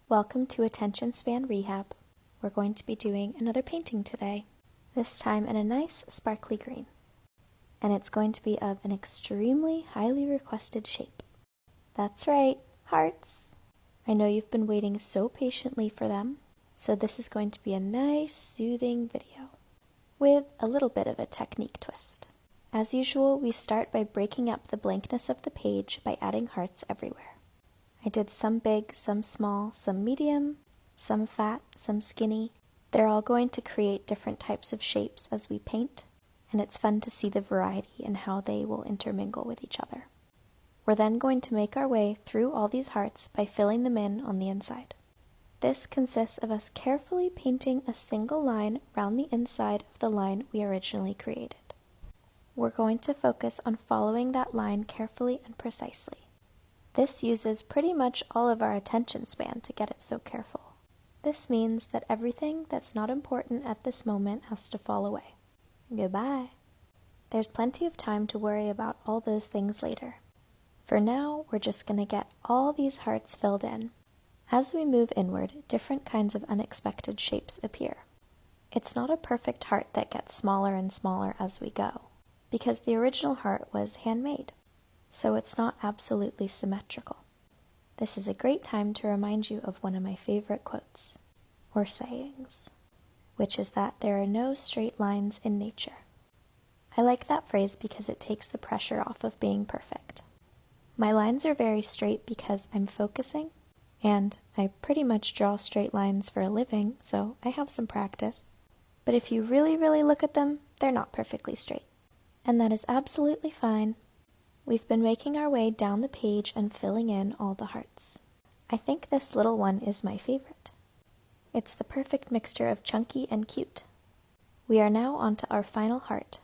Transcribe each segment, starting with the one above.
Welcome to Attention Span Rehab. We're going to be doing another painting today, this time in a nice sparkly green. And it's going to be of an extremely highly requested shape. That's right, hearts! I know you've been waiting so patiently for them, so this is going to be a nice, soothing video, with a little bit of a technique twist. As usual, we start by breaking up the blankness of the page by adding hearts everywhere. I did some big, some small, some medium, some fat, some skinny. They're all going to create different types of shapes as we paint, and it's fun to see the variety and how they will intermingle with each other. We're then going to make our way through all these hearts by filling them in on the inside. This consists of us carefully painting a single line round the inside of the line we originally created. We're going to focus on following that line carefully and precisely. This uses pretty much all of our attention span to get it so careful. This means that everything that's not important at this moment has to fall away. Goodbye. There's plenty of time to worry about all those things later. For now, we're just going to get all these hearts filled in. As we move inward, different kinds of unexpected shapes appear. It's not a perfect heart that gets smaller and smaller as we go, because the original heart was handmade. So it's not absolutely symmetrical. This is a great time to remind you of one of my favorite quotes, or sayings, which is that there are no straight lines in nature. I like that phrase because it takes the pressure off of being perfect. My lines are very straight because I'm focusing, and I pretty much draw straight lines for a living, so I have some practice. But if you really, really look at them, they're not perfectly straight. And that is absolutely fine. We've been making our way down the page and filling in all the hearts. I think this little one is my favorite. It's the perfect mixture of chunky and cute. We are now on to our final heart,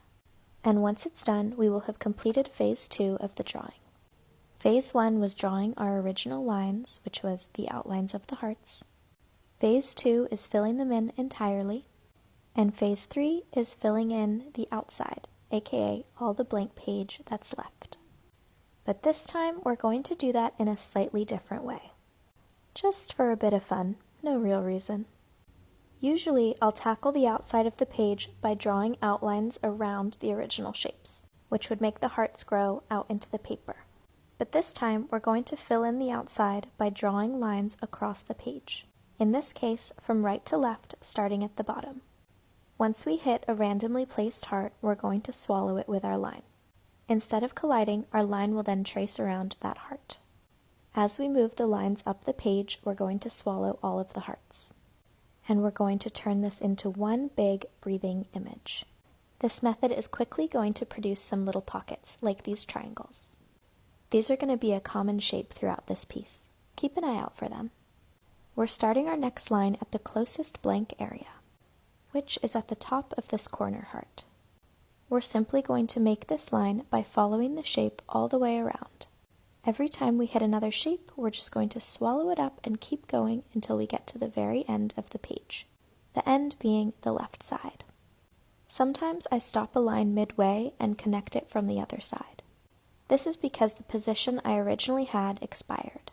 and once it's done, we will have completed phase 2 of the drawing. Phase 1 was drawing our original lines, which was the outlines of the hearts. Phase 2 is filling them in entirely, and phase 3 is filling in the outside, aka all the blank page that's left. But this time, we're going to do that in a slightly different way. Just for a bit of fun, no real reason. Usually, I'll tackle the outside of the page by drawing outlines around the original shapes, which would make the hearts grow out into the paper. But this time, we're going to fill in the outside by drawing lines across the page. In this case, from right to left, starting at the bottom. Once we hit a randomly placed heart, we're going to swallow it with our line. Instead of colliding, our line will then trace around that heart. As we move the lines up the page, we're going to swallow all of the hearts. And we're going to turn this into one big breathing image. This method is quickly going to produce some little pockets, like these triangles. These are going to be a common shape throughout this piece. Keep an eye out for them. We're starting our next line at the closest blank area, which is at the top of this corner heart. We're simply going to make this line by following the shape all the way around. Every time we hit another shape, we're just going to swallow it up and keep going until we get to the very end of the page, the end being the left side. Sometimes I stop a line midway and connect it from the other side. This is because the position I originally had expired.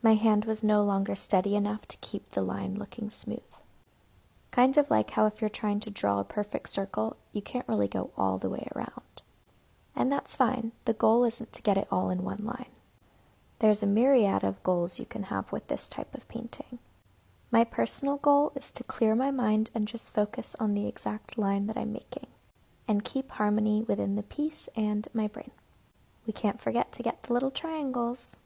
My hand was no longer steady enough to keep the line looking smooth. Kind of like how if you're trying to draw a perfect circle, you can't really go all the way around. And that's fine. The goal isn't to get it all in one line. There's a myriad of goals you can have with this type of painting. My personal goal is to clear my mind and just focus on the exact line that I'm making, and keep harmony within the piece and my brain. We can't forget to get the little triangles.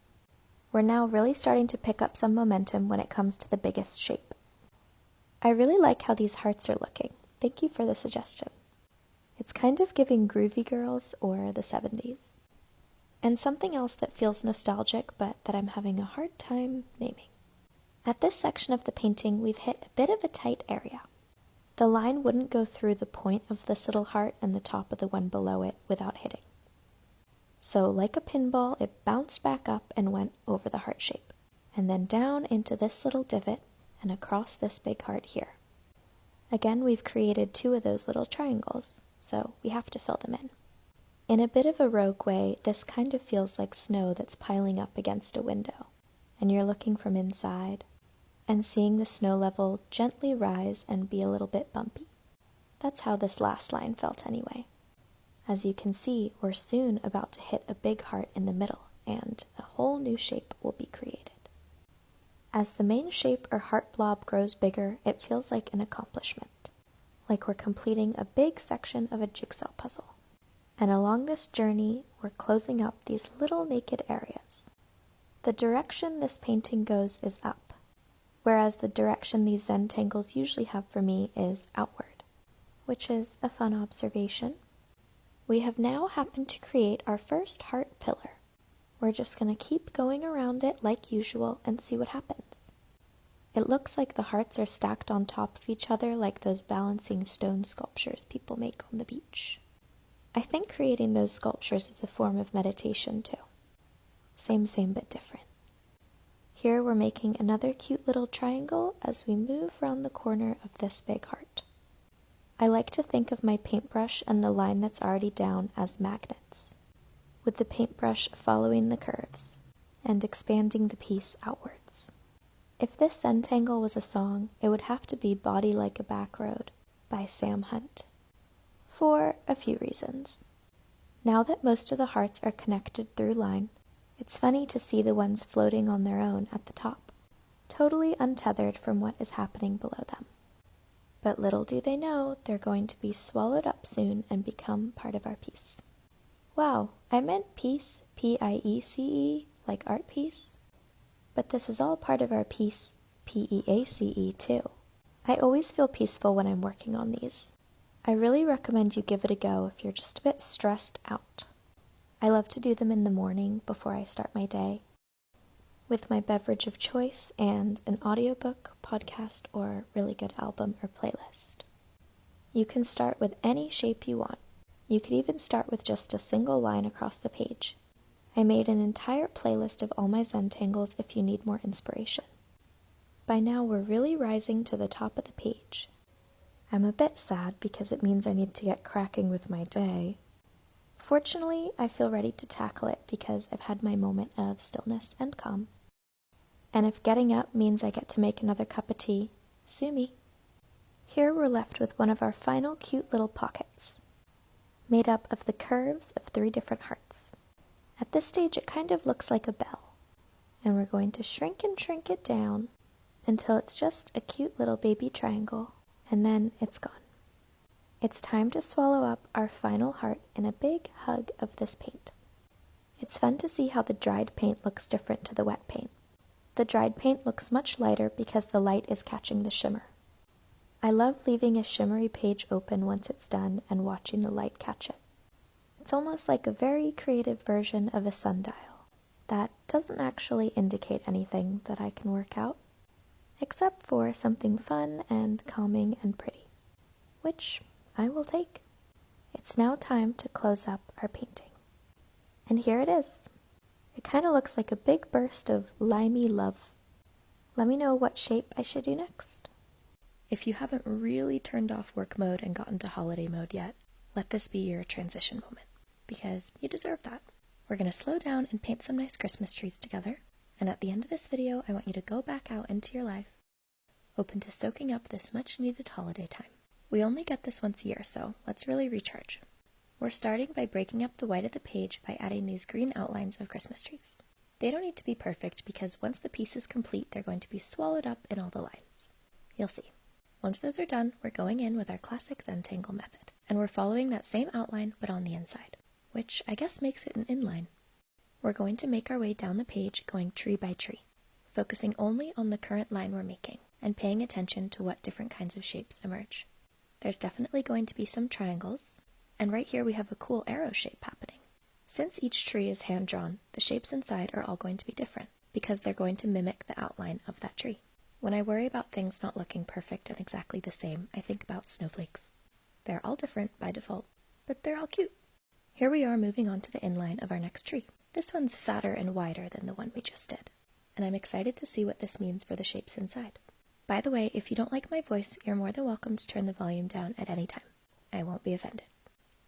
We're now really starting to pick up some momentum when it comes to the biggest shape. I really like how these hearts are looking. Thank you for the suggestion. It's kind of giving Groovy Girls or the 70s. And something else that feels nostalgic but that I'm having a hard time naming. At this section of the painting, we've hit a bit of a tight area. The line wouldn't go through the point of this little heart and the top of the one below it without hitting. So like a pinball, it bounced back up and went over the heart shape, and then down into this little divot and across this big heart here. Again, we've created 2 of those little triangles, so we have to fill them in. In a bit of a rogue way, this kind of feels like snow that's piling up against a window, and you're looking from inside. and seeing the snow level gently rise and be a little bit bumpy. That's how this last line felt anyway. As you can see, we're soon about to hit a big heart in the middle, and a whole new shape will be created. As the main shape or heart blob grows bigger, it feels like an accomplishment, like we're completing a big section of a jigsaw puzzle. And along this journey, we're closing up these little naked areas. The direction this painting goes is up, whereas the direction these Zentangles usually have for me is outward, which is a fun observation. We have now happened to create our first heart pillar. We're just going to keep going around it like usual and see what happens. It looks like the hearts are stacked on top of each other like those balancing stone sculptures people make on the beach. I think creating those sculptures is a form of meditation too. Same but different. Here we're making another cute little triangle as we move around the corner of this big heart. I like to think of my paintbrush and the line that's already down as magnets, with the paintbrush following the curves and expanding the piece outwards. If this Zenangle was a song, it would have to be Body Like a Back Road by Sam Hunt, for a few reasons. Now that most of the hearts are connected through line, it's funny to see the ones floating on their own at the top, totally untethered from what is happening below them. But little do they know, they're going to be swallowed up soon and become part of our piece. Wow, I meant piece, P-I-E-C-E, like art piece. But this is all part of our piece, P-E-A-C-E too. I always feel peaceful when I'm working on these. I really recommend you give it a go if you're just a bit stressed out. I love to do them in the morning before I start my day, with my beverage of choice and an audiobook, podcast, or really good album or playlist. You can start with any shape you want. You could even start with just a single line across the page. I made an entire playlist of all my Zentangles if you need more inspiration. By now we're really rising to the top of the page. I'm a bit sad because it means I need to get cracking with my day. Fortunately, I feel ready to tackle it because I've had my moment of stillness and calm. And if getting up means I get to make another cup of tea, sue me. Here we're left with one of our final cute little pockets, made up of the curves of 3 different hearts. At this stage it kind of looks like a bell, and we're going to shrink it down until it's just a cute little baby triangle, and then it's gone. It's time to swallow up our final heart in a big hug of this paint. It's fun to see how the dried paint looks different to the wet paint. The dried paint looks much lighter because the light is catching the shimmer. I love leaving a shimmery page open once it's done and watching the light catch it. It's almost like a very creative version of a sundial that doesn't actually indicate anything that I can work out, except for something fun and calming and pretty, which I will take. It's now time to close up our painting. And here it is. It kind of looks like a big burst of limey love. Let me know what shape I should do next. If you haven't really turned off work mode and gotten to holiday mode yet, let this be your transition moment, because you deserve that. We're going to slow down and paint some nice Christmas trees together, and at the end of this video, I want you to go back out into your life, open to soaking up this much-needed holiday time. We only get this once a year, so let's really recharge. We're starting by breaking up the white of the page by adding these green outlines of Christmas trees. They don't need to be perfect because once the piece is complete, they're going to be swallowed up in all the lines. You'll see. Once those are done, we're going in with our classic Zenangle method, and we're following that same outline but on the inside, which I guess makes it an inline. We're going to make our way down the page going tree by tree, focusing only on the current line we're making and paying attention to what different kinds of shapes emerge. There's definitely going to be some triangles, and right here we have a cool arrow shape happening. Since each tree is hand-drawn, the shapes inside are all going to be different, because they're going to mimic the outline of that tree. When I worry about things not looking perfect and exactly the same, I think about snowflakes. They're all different by default, but they're all cute. Here we are moving on to the inline of our next tree. This one's fatter and wider than the one we just did, and I'm excited to see what this means for the shapes inside. By the way, if you don't like my voice, you're more than welcome to turn the volume down at any time. I won't be offended.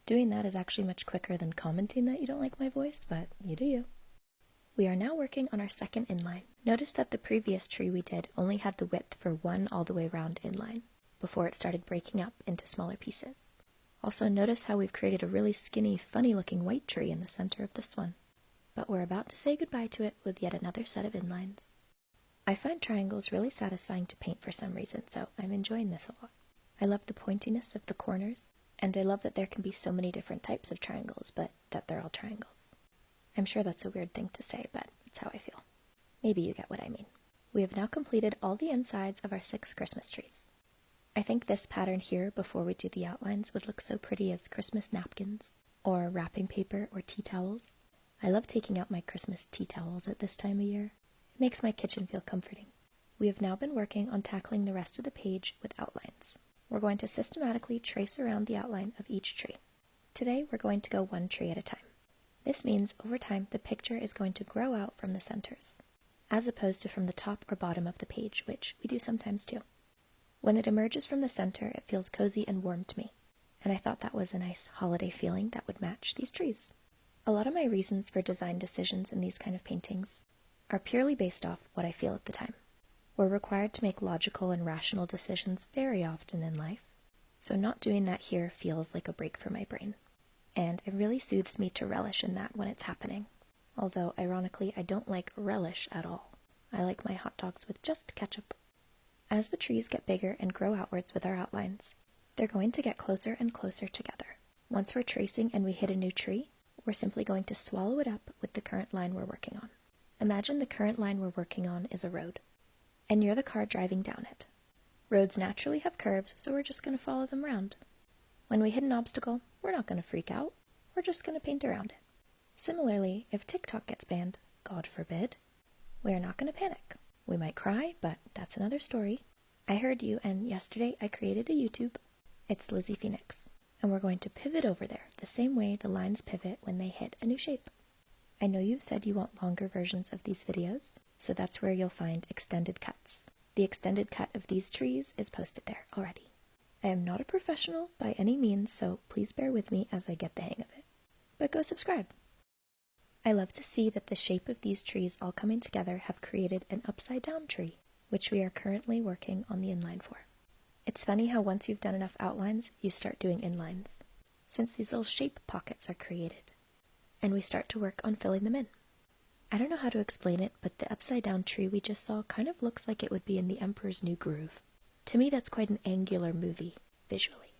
Doing that is actually much quicker than commenting that you don't like my voice, but you do you. We are now working on our second inline. Notice that the previous tree we did only had the width for one all the way round inline, before it started breaking up into smaller pieces. Also notice how we've created a really skinny, funny looking white tree in the center of this one. But we're about to say goodbye to it with yet another set of inlines. I find triangles really satisfying to paint for some reason, so I'm enjoying this a lot. I love the pointiness of the corners, and I love that there can be so many different types of triangles, but that they're all triangles. I'm sure that's a weird thing to say, but it's how I feel. Maybe you get what I mean. We have now completed all the insides of our 6 Christmas trees. I think this pattern here before we do the outlines would look so pretty as Christmas napkins, or wrapping paper or tea towels. I love taking out my Christmas tea towels at this time of year. It makes my kitchen feel comforting. We have now been working on tackling the rest of the page with outlines. We're going to systematically trace around the outline of each tree. Today we're going to go one tree at a time. This means over time the picture is going to grow out from the centers, as opposed to from the top or bottom of the page, which we do sometimes too. When it emerges from the center, it feels cozy and warm to me, and I thought that was a nice holiday feeling that would match these trees. A lot of my reasons for design decisions in these kind of paintings are purely based off what I feel at the time. We're required to make logical and rational decisions very often in life, so not doing that here feels like a break for my brain. And it really soothes me to relish in that when it's happening. Although, ironically, I don't like relish at all. I like my hot dogs with just ketchup. As the trees get bigger and grow outwards with our outlines, they're going to get closer and closer together. Once we're tracing and we hit a new tree, we're simply going to swallow it up with the current line we're working on. Imagine the current line we're working on is a road, and you're the car driving down it. Roads naturally have curves, so we're just going to follow them around. When we hit an obstacle, we're not going to freak out. We're just going to paint around it. Similarly, if TikTok gets banned, God forbid, we are not going to panic. We might cry, but that's another story. I heard you, and yesterday I created a YouTube. It's Lizzie Phoenix, and we're going to pivot over there the same way the lines pivot when they hit a new shape. I know you've said you want longer versions of these videos, so that's where you'll find extended cuts. The extended cut of these trees is posted there already. I am not a professional by any means, so please bear with me as I get the hang of it. But go subscribe. I love to see that the shape of these trees all coming together have created an upside-down tree, which we are currently working on the inline for. It's funny how once you've done enough outlines, you start doing inlines, since these little shape pockets are created, and we start to work on filling them in. I don't know how to explain it, but the upside-down tree we just saw kind of looks like it would be in The Emperor's New Groove. To me, that's quite an angular movie, visually.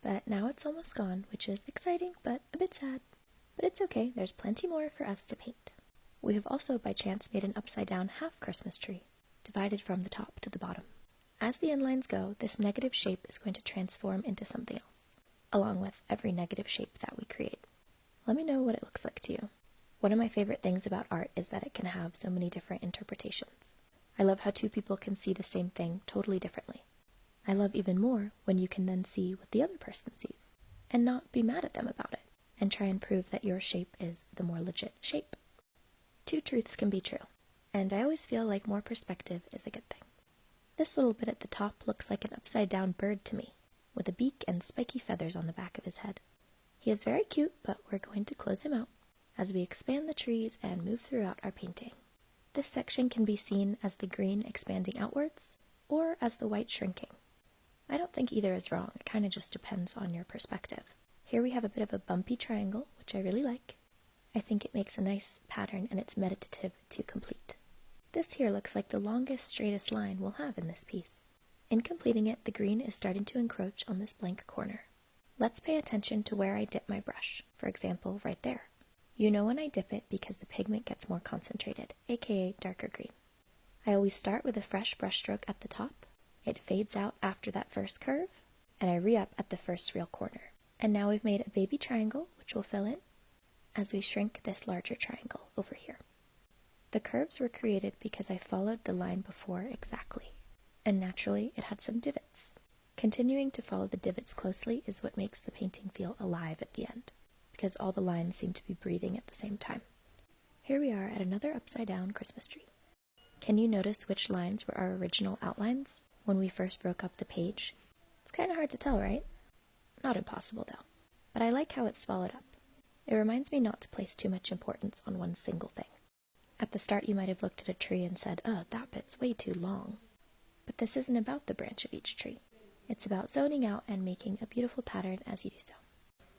But now it's almost gone, which is exciting, but a bit sad. But it's okay, there's plenty more for us to paint. We have also, by chance, made an upside-down half Christmas tree, divided from the top to the bottom. As the inlines go, this negative shape is going to transform into something else, along with every negative shape that we create. Let me know what it looks like to you. One of my favorite things about art is that it can have so many different interpretations. I love how two people can see the same thing totally differently. I love even more when you can then see what the other person sees, and not be mad at them about it, and try and prove that your shape is the more legit shape. Two truths can be true, and I always feel like more perspective is a good thing. This little bit at the top looks like an upside-down bird to me, with a beak and spiky feathers on the back of his head. He is very cute, but we're going to close him out as we expand the trees and move throughout our painting. This section can be seen as the green expanding outwards, or as the white shrinking. I don't think either is wrong, it kind of just depends on your perspective. Here we have a bit of a bumpy triangle, which I really like. I think it makes a nice pattern and it's meditative to complete. This here looks like the longest, straightest line we'll have in this piece. In completing it, the green is starting to encroach on this blank corner. Let's pay attention to where I dip my brush, for example, right there. You know when I dip it because the pigment gets more concentrated, aka darker green. I always start with a fresh brush stroke at the top. It fades out after that first curve, and I re-up at the first real corner. And now we've made a baby triangle, which we'll fill in, as we shrink this larger triangle over here. The curves were created because I followed the line before exactly, and naturally it had some divots. Continuing to follow the divots closely is what makes the painting feel alive at the end, because all the lines seem to be breathing at the same time. Here we are at another upside-down Christmas tree. Can you notice which lines were our original outlines when we first broke up the page? It's kind of hard to tell, right? Not impossible, though. But I like how it's followed up. It reminds me not to place too much importance on one single thing. At the start you might have looked at a tree and said, "Oh, that bit's way too long." But this isn't about the branch of each tree. It's about zoning out and making a beautiful pattern as you do so.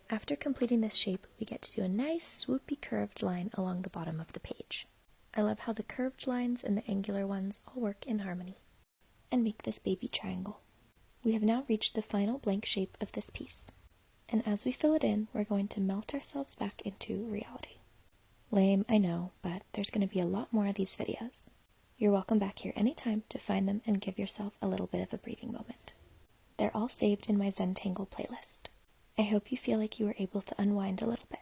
After completing this shape, we get to do a nice swoopy curved line along the bottom of the page. I love how the curved lines and the angular ones all work in harmony. And make this baby triangle. We have now reached the final blank shape of this piece. And as we fill it in, we're going to melt ourselves back into reality. Lame, I know, but there's going to be a lot more of these videos. You're welcome back here anytime to find them and give yourself a little bit of a breathing moment. They're all saved in my Zenangle playlist. I hope you feel like you were able to unwind a little bit.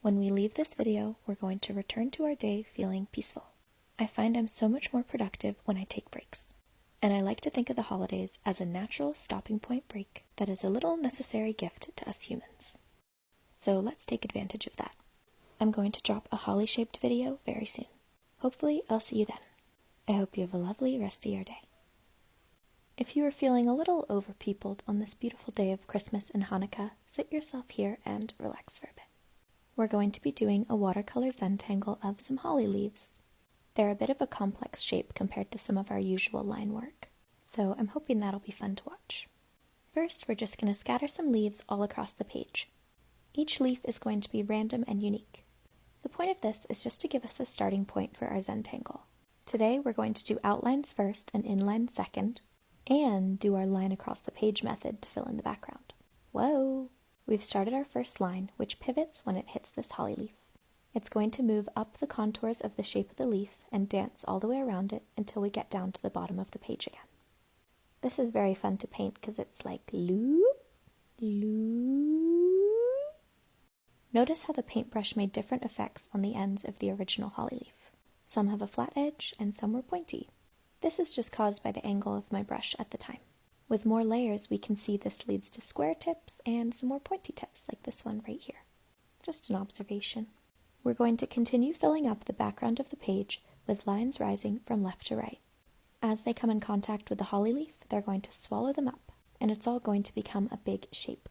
When we leave this video, we're going to return to our day feeling peaceful. I find I'm so much more productive when I take breaks. And I like to think of the holidays as a natural stopping point break that is a little necessary gift to us humans. So let's take advantage of that. I'm going to drop a holly-shaped video very soon. Hopefully, I'll see you then. I hope you have a lovely rest of your day. If you are feeling a little overpeopled on this beautiful day of Christmas and Hanukkah, sit yourself here and relax for a bit. We're going to be doing a watercolor Zenangle of some holly leaves. They're a bit of a complex shape compared to some of our usual line work, so I'm hoping that'll be fun to watch. First, we're just going to scatter some leaves all across the page. Each leaf is going to be random and unique. The point of this is just to give us a starting point for our Zenangle. Today, we're going to do outlines first and inlines second, and do our line across the page method to fill in the background. Whoa! We've started our first line, which pivots when it hits this holly leaf. It's going to move up the contours of the shape of the leaf and dance all the way around it until we get down to the bottom of the page again. This is very fun to paint because it's like loop, loop. Notice how the paintbrush made different effects on the ends of the original holly leaf. Some have a flat edge and some were pointy. This is just caused by the angle of my brush at the time. With more layers, we can see this leads to square tips and some more pointy tips like this one right here. Just an observation. We're going to continue filling up the background of the page with lines rising from left to right. As they come in contact with the holly leaf, they're going to swallow them up, and it's all going to become a big shape.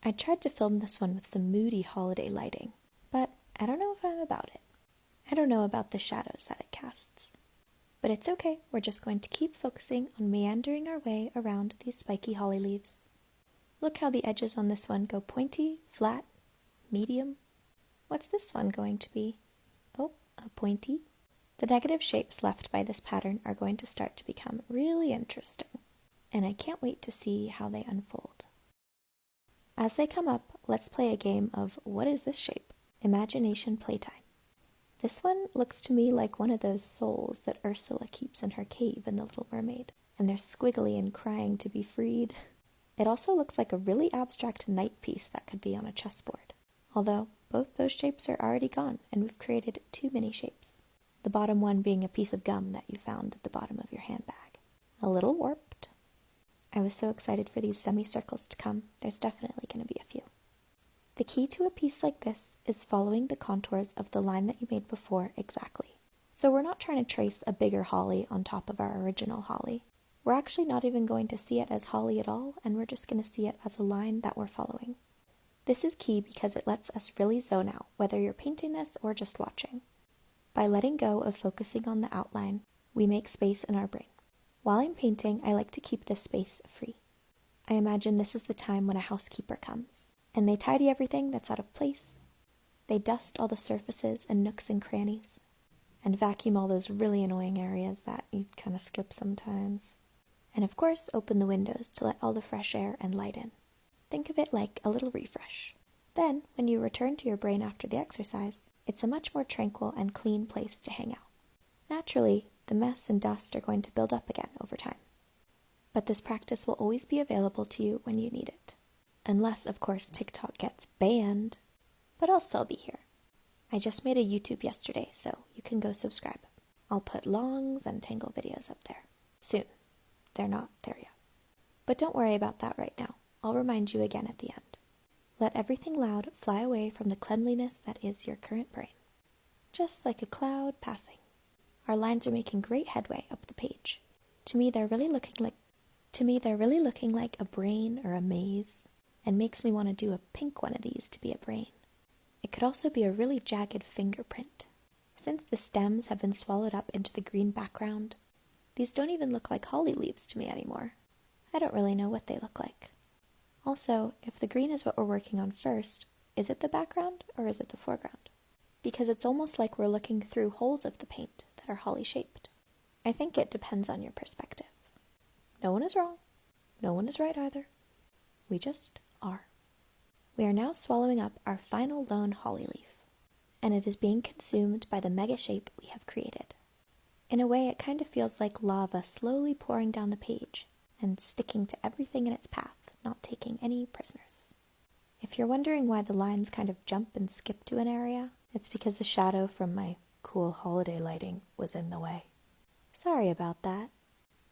I tried to film this one with some moody holiday lighting, but I don't know if I'm about it. I don't know about the shadows that it casts. But it's okay, we're just going to keep focusing on meandering our way around these spiky holly leaves. Look how the edges on this one go pointy, flat, medium. What's this one going to be? Oh, a pointy. The negative shapes left by this pattern are going to start to become really interesting, and I can't wait to see how they unfold. As they come up, let's play a game of what is this shape? Imagination playtime. This one looks to me like one of those souls that Ursula keeps in her cave in The Little Mermaid, and they're squiggly and crying to be freed. It also looks like a really abstract night piece that could be on a chessboard, although both those shapes are already gone and we've created two mini shapes, the bottom one being a piece of gum that you found at the bottom of your handbag. A little warped. I was so excited for these semicircles to come. There's definitely going to be a few. The key to a piece like this is following the contours of the line that you made before exactly. So we're not trying to trace a bigger holly on top of our original holly. We're actually not even going to see it as holly at all, and we're just going to see it as a line that we're following. This is key because it lets us really zone out, whether you're painting this or just watching. By letting go of focusing on the outline, we make space in our brain. While I'm painting, I like to keep this space free. I imagine this is the time when a housekeeper comes, and they tidy everything that's out of place. They dust all the surfaces and nooks and crannies, and vacuum all those really annoying areas that you kind of skip sometimes. And of course, open the windows to let all the fresh air and light in. Think of it like a little refresh. Then, when you return to your brain after the exercise, it's a much more tranquil and clean place to hang out. Naturally, the mess and dust are going to build up again over time. But this practice will always be available to you when you need it. Unless, of course, TikTok gets banned. But I'll still be here. I just made a YouTube yesterday, so you can go subscribe. I'll put long Zenangle videos up there. Soon. They're not there yet. But don't worry about that right now. I'll remind you again at the end. Let everything loud fly away from the cleanliness that is your current brain. Just like a cloud passing. Our lines are making great headway up the page. To me, they're really looking like a brain or a maze, and makes me want to do a pink one of these to be a brain. It could also be a really jagged fingerprint. Since the stems have been swallowed up into the green background, these don't even look like holly leaves to me anymore. I don't really know what they look like. Also, if the green is what we're working on first, is it the background or is it the foreground? Because it's almost like we're looking through holes of the paint that are holly shaped. I think it depends on your perspective. No one is wrong. No one is right either. We just are. We are now swallowing up our final lone holly leaf, and it is being consumed by the mega shape we have created. In a way, it kind of feels like lava slowly pouring down the page and sticking to everything in its path, not taking any prisoners. If you're wondering why the lines kind of jump and skip to an area, it's because the shadow from my cool holiday lighting was in the way. Sorry about that.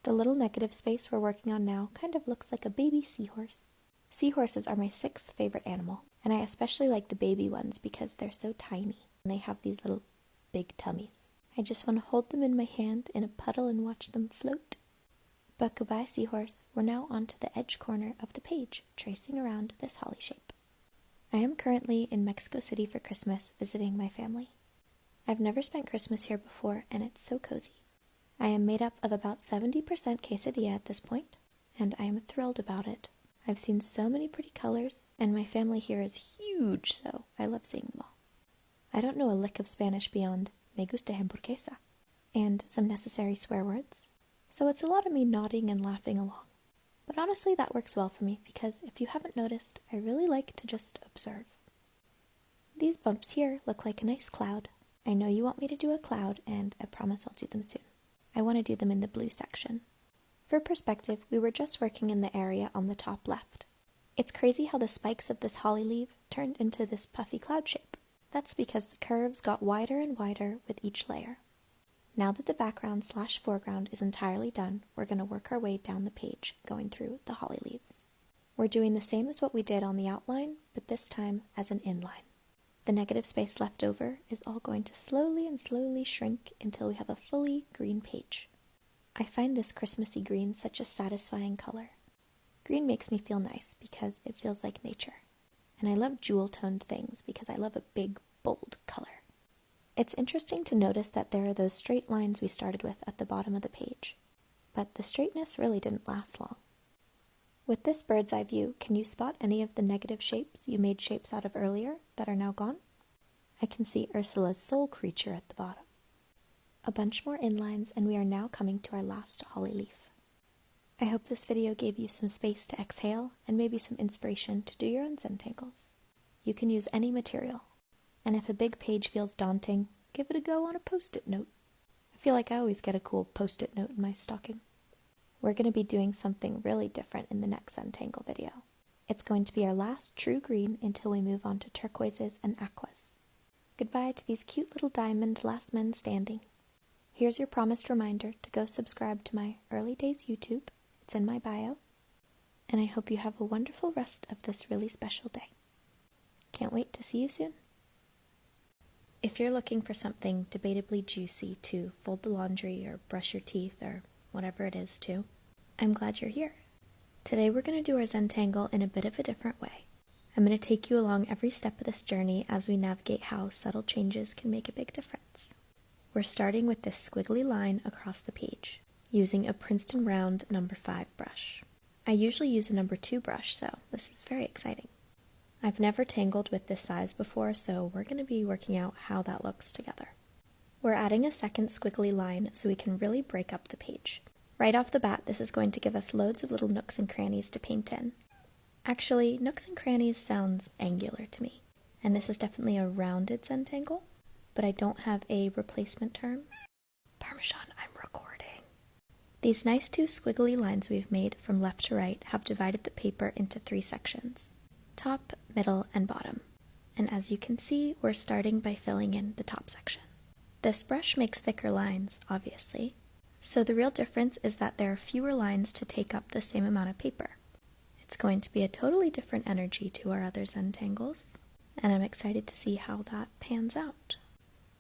The little negative space we're working on now kind of looks like a baby seahorse. Seahorses are my 6th favorite animal, and I especially like the baby ones because they're so tiny and they have these little big tummies. I just want to hold them in my hand in a puddle and watch them float. But goodbye, seahorse. We're now onto the edge corner of the page, tracing around this holly shape. I am currently in Mexico City for Christmas, visiting my family. I've never spent Christmas here before, and it's so cozy. I am made up of about 70% quesadilla at this point, and I am thrilled about it. I've seen so many pretty colors, and my family here is huge, so I love seeing them all. I don't know a lick of Spanish beyond me gusta hamburguesa, and some necessary swear words, so it's a lot of me nodding and laughing along. But honestly, that works well for me, because if you haven't noticed, I really like to just observe. These bumps here look like a nice cloud. I know you want me to do a cloud, and I promise I'll do them soon. I want to do them in the blue section. For perspective, we were just working in the area on the top left. It's crazy how the spikes of this holly leaf turned into this puffy cloud shape. That's because the curves got wider and wider with each layer. Now that the background/foreground is entirely done, we're going to work our way down the page, going through the holly leaves. We're doing the same as what we did on the outline, but this time as an inline. The negative space left over is all going to slowly shrink until we have a fully green page. I find this Christmassy green such a satisfying color. Green makes me feel nice because it feels like nature. And I love jewel-toned things because I love a big, bold color. It's interesting to notice that there are those straight lines we started with at the bottom of the page, but the straightness really didn't last long. With this bird's eye view, can you spot any of the negative shapes you made shapes out of earlier that are now gone? I can see Ursula's soul creature at the bottom. A bunch more inlines, and we are now coming to our last holly leaf. I hope this video gave you some space to exhale and maybe some inspiration to do your own Zentangles. You can use any material, and if a big page feels daunting, give it a go on a post-it note. I feel like I always get a cool post-it note in my stocking. We're going to be doing something really different in the next Zenangle video. It's going to be our last true green until we move on to turquoises and aquas. Goodbye to these cute little diamond last men standing. Here's your promised reminder to go subscribe to my early days YouTube. It's in my bio. And I hope you have a wonderful rest of this really special day. Can't wait to see you soon. If you're looking for something debatably juicy to fold the laundry or brush your teeth or whatever it is too, I'm glad you're here. Today we're going to do our Zenangle in a bit of a different way. I'm going to take you along every step of this journey as we navigate how subtle changes can make a big difference. We're starting with this squiggly line across the page, using a Princeton Round No. 5 brush. I usually use a No. 2 brush, so this is very exciting. I've never tangled with this size before, so we're going to be working out how that looks together. We're adding a second squiggly line so we can really break up the page. Right off the bat, this is going to give us loads of little nooks and crannies to paint in. Actually, nooks and crannies sounds angular to me, and this is definitely a rounded Zenangle, but I don't have a replacement term. Parmesan, I'm recording. These nice two squiggly lines we've made from left to right have divided the paper into 3 sections, top, middle, and bottom. And as you can see, we're starting by filling in the top section. This brush makes thicker lines, obviously, so the real difference is that there are fewer lines to take up the same amount of paper. It's going to be a totally different energy to our other Zentangles, and I'm excited to see how that pans out.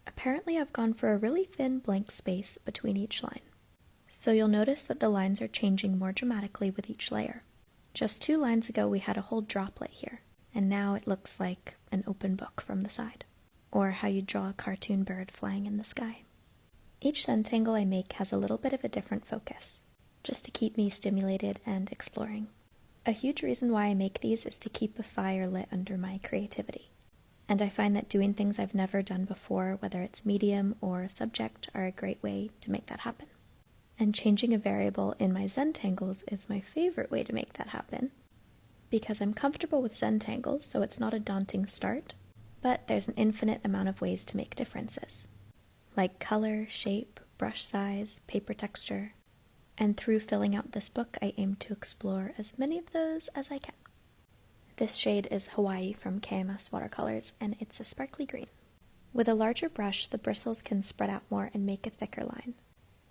Apparently I've gone for a really thin blank space between each line, so you'll notice that the lines are changing more dramatically with each layer. Just 2 lines ago we had a whole droplet here, and now it looks like an open book from the side. or how you draw a cartoon bird flying in the sky. Each Zenangle I make has a little bit of a different focus, just to keep me stimulated and exploring. A huge reason why I make these is to keep a fire lit under my creativity. And I find that doing things I've never done before, whether it's medium or subject, are a great way to make that happen. And changing a variable in my Zentangles is my favorite way to make that happen, because I'm comfortable with Zentangles, so it's not a daunting start, but there's an infinite amount of ways to make differences, like color, shape, brush size, paper texture, and through filling out this book, I aim to explore as many of those as I can. This shade is Hawaii from KMS Watercolors, and it's a sparkly green. With a larger brush, the bristles can spread out more and make a thicker line.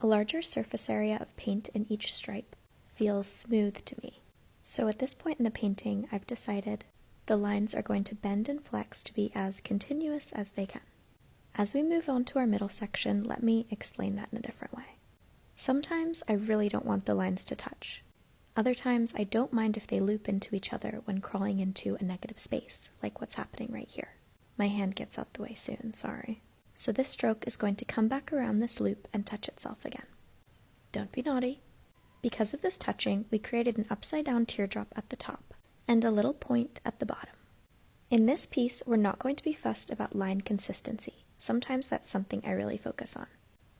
A larger surface area of paint in each stripe feels smooth to me. So at this point in the painting, I've decided the lines are going to bend and flex to be as continuous as they can. As we move on to our middle section, let me explain that in a different way. Sometimes I really don't want the lines to touch. Other times I don't mind if they loop into each other when crawling into a negative space, like what's happening right here. My hand gets out the way soon, sorry. So this stroke is going to come back around this loop and touch itself again. Don't be naughty. Because of this touching, we created an upside down teardrop at the top and a little point at the bottom. In this piece, we're not going to be fussed about line consistency. Sometimes that's something I really focus on.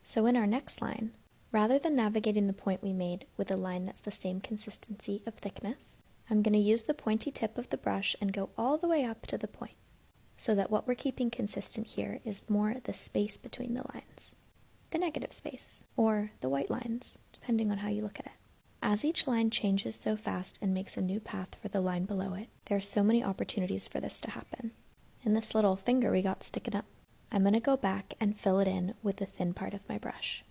So in our next line, rather than navigating the point we made with a line that's the same consistency of thickness, I'm going to use the pointy tip of the brush and go all the way up to the point, so that what we're keeping consistent here is more the space between the lines, the negative space, or the white lines, depending on how you look at it. As each line changes so fast and makes a new path for the line below it, there are so many opportunities for this to happen. In this little finger we got sticking up, I'm going to go back and fill it in with the thin part of my brush.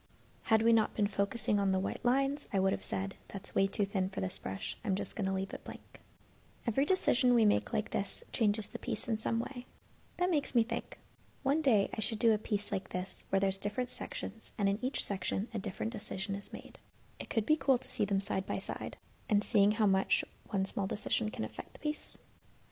Had we not been focusing on the white lines, I would have said, that's way too thin for this brush, I'm just going to leave it blank. Every decision we make like this changes the piece in some way. That makes me think, one day I should do a piece like this where there's different sections, and in each section a different decision is made. It could be cool to see them side by side, and seeing how much one small decision can affect the piece.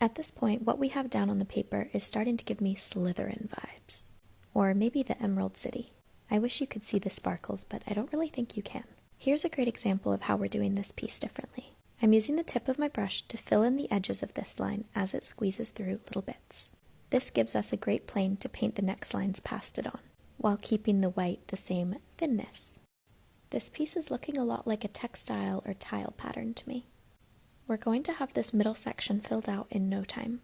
At this point, what we have down on the paper is starting to give me Slytherin vibes. Or maybe the Emerald City. I wish you could see the sparkles, but I don't really think you can. Here's a great example of how we're doing this piece differently. I'm using the tip of my brush to fill in the edges of this line as it squeezes through little bits. This gives us a great plane to paint the next lines past it on, while keeping the white the same thinness. This piece is looking a lot like a textile or tile pattern to me. We're going to have this middle section filled out in no time.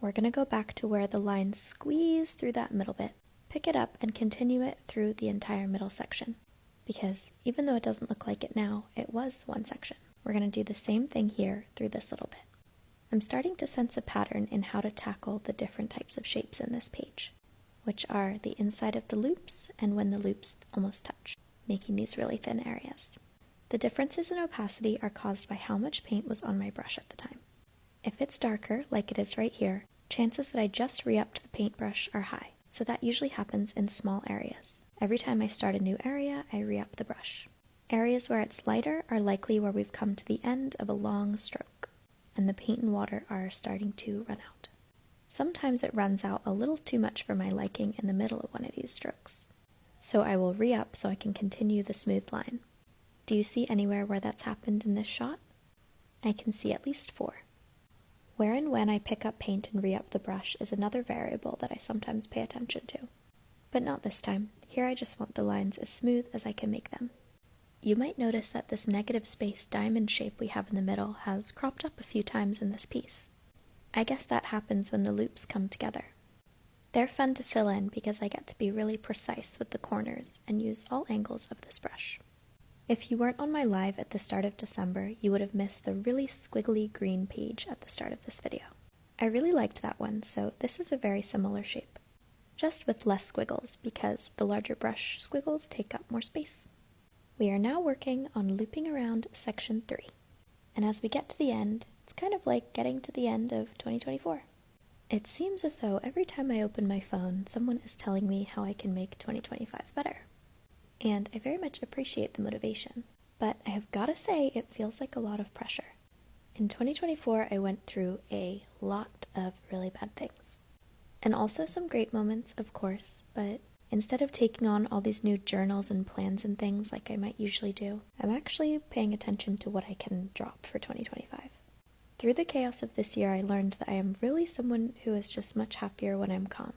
We're going to go back to where the lines squeeze through that middle bit, pick it up and continue it through the entire middle section, because even though it doesn't look like it now, it was one section. We're going to do the same thing here through this little bit. I'm starting to sense a pattern in how to tackle the different types of shapes in this page, which are the inside of the loops and when the loops almost touch, making these really thin areas. The differences in opacity are caused by how much paint was on my brush at the time. If it's darker, like it is right here, chances that I just re-upped the paintbrush are high, so that usually happens in small areas. Every time I start a new area, I re-up the brush. Areas where it's lighter are likely where we've come to the end of a long stroke, and the paint and water are starting to run out. Sometimes it runs out a little too much for my liking in the middle of one of these strokes, so I will re-up so I can continue the smooth line. Do you see anywhere where that's happened in this shot? I can see at least 4. Where and when I pick up paint and re-up the brush is another variable that I sometimes pay attention to. But not this time. Here I just want the lines as smooth as I can make them. You might notice that this negative space diamond shape we have in the middle has cropped up a few times in this piece. I guess that happens when the loops come together. They're fun to fill in because I get to be really precise with the corners and use all angles of this brush. If you weren't on my live at the start of December, you would have missed the really squiggly green page at the start of this video. I really liked that one, so this is a very similar shape, just with less squiggles because the larger brush squiggles take up more space. We are now working on looping around section 3, and as we get to the end, it's kind of like getting to the end of 2024. It seems as though every time I open my phone, someone is telling me how I can make 2025 better. And I very much appreciate the motivation, but I have got to say it feels like a lot of pressure. In 2024, I went through a lot of really bad things. And also some great moments, of course, but instead of taking on all these new journals and plans and things like I might usually do, I'm actually paying attention to what I can drop for 2025. Through the chaos of this year, I learned that I am really someone who is just much happier when I'm calm.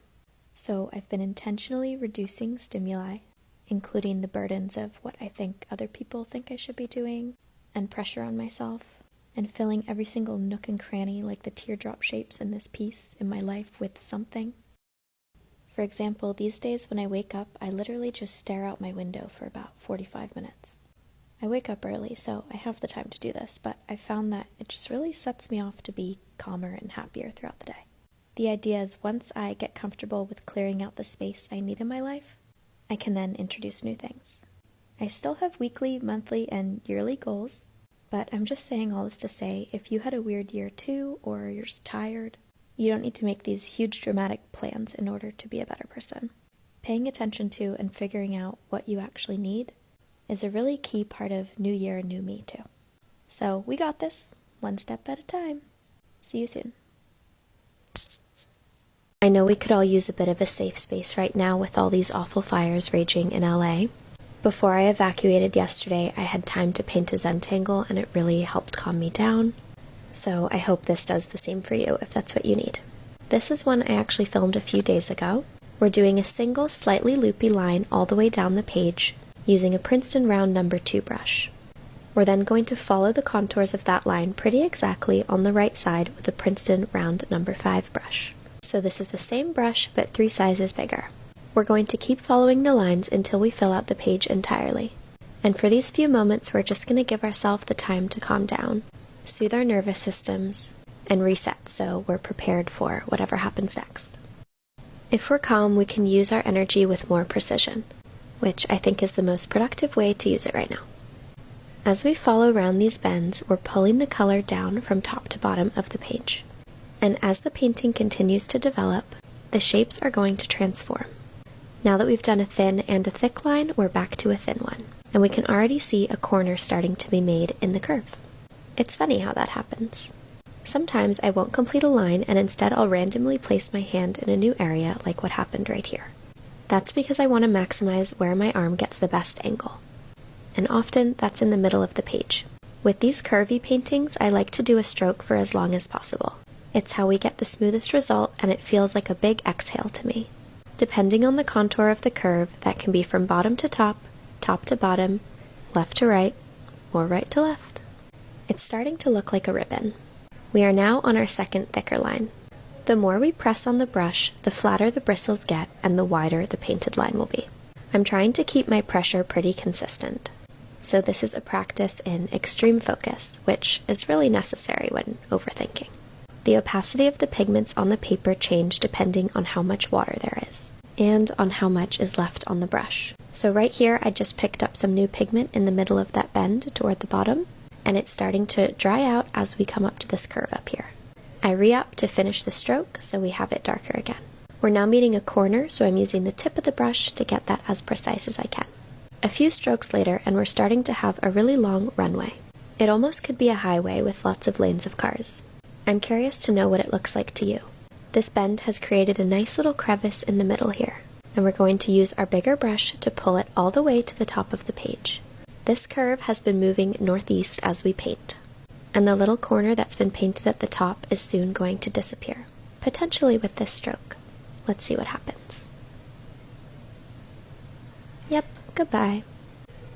So I've been intentionally reducing stimuli, including the burdens of what I think other people think I should be doing, and pressure on myself, and filling every single nook and cranny like the teardrop shapes in this piece in my life with something. For example, these days when I wake up, I literally just stare out my window for about 45 minutes. I wake up early, so I have the time to do this, but I found that it just really sets me off to be calmer and happier throughout the day. The idea is once I get comfortable with clearing out the space I need in my life, I can then introduce new things. I still have weekly, monthly, and yearly goals, but I'm just saying all this to say if you had a weird year too, or you're just tired, you don't need to make these huge dramatic plans in order to be a better person. Paying attention to and figuring out what you actually need is a really key part of New Year, New Me too. So we got this, one step at a time. See you soon. I know we could all use a bit of a safe space right now with all these awful fires raging in LA. Before I evacuated yesterday, I had time to paint a Zenangle and it really helped calm me down. So I hope this does the same for you if that's what you need. This is one I actually filmed a few days ago. We're doing a single slightly loopy line all the way down the page using a Princeton Round No. 2 brush. We're then going to follow the contours of that line pretty exactly on the right side with a Princeton Round No. 5 brush. So this is the same brush but 3 sizes bigger. We're going to keep following the lines until we fill out the page entirely. And for these few moments, we're just going to give ourselves the time to calm down, soothe our nervous systems, and reset so we're prepared for whatever happens next. If we're calm, we can use our energy with more precision, which I think is the most productive way to use it right now. As we follow around these bends, we're pulling the color down from top to bottom of the page. And as the painting continues to develop, the shapes are going to transform. Now that we've done a thin and a thick line, we're back to a thin one, and we can already see a corner starting to be made in the curve. It's funny how that happens. Sometimes I won't complete a line and instead I'll randomly place my hand in a new area like what happened right here. That's because I want to maximize where my arm gets the best angle. And often that's in the middle of the page. With these curvy paintings, I like to do a stroke for as long as possible. It's how we get the smoothest result and it feels like a big exhale to me. Depending on the contour of the curve, that can be from bottom to top to bottom, left to right, or right to left. It's starting to look like a ribbon. We are now on our second thicker line. The more we press on the brush, the flatter the bristles get and the wider the painted line will be. I'm trying to keep my pressure pretty consistent. So this is a practice in extreme focus, which is really necessary when overthinking. The opacity of the pigments on the paper change depending on how much water there is, and on how much is left on the brush. So right here, I just picked up some new pigment in the middle of that bend toward the bottom, and it's starting to dry out as we come up to this curve up here. I re-up to finish the stroke so we have it darker again. We're now meeting a corner, so I'm using the tip of the brush to get that as precise as I can. A few strokes later, and we're starting to have a really long runway. It almost could be a highway with lots of lanes of cars. I'm curious to know what it looks like to you. This bend has created a nice little crevice in the middle here, and we're going to use our bigger brush to pull it all the way to the top of the page. This curve has been moving northeast as we paint, and the little corner that's been painted at the top is soon going to disappear, potentially with this stroke. Let's see what happens. Yep, goodbye.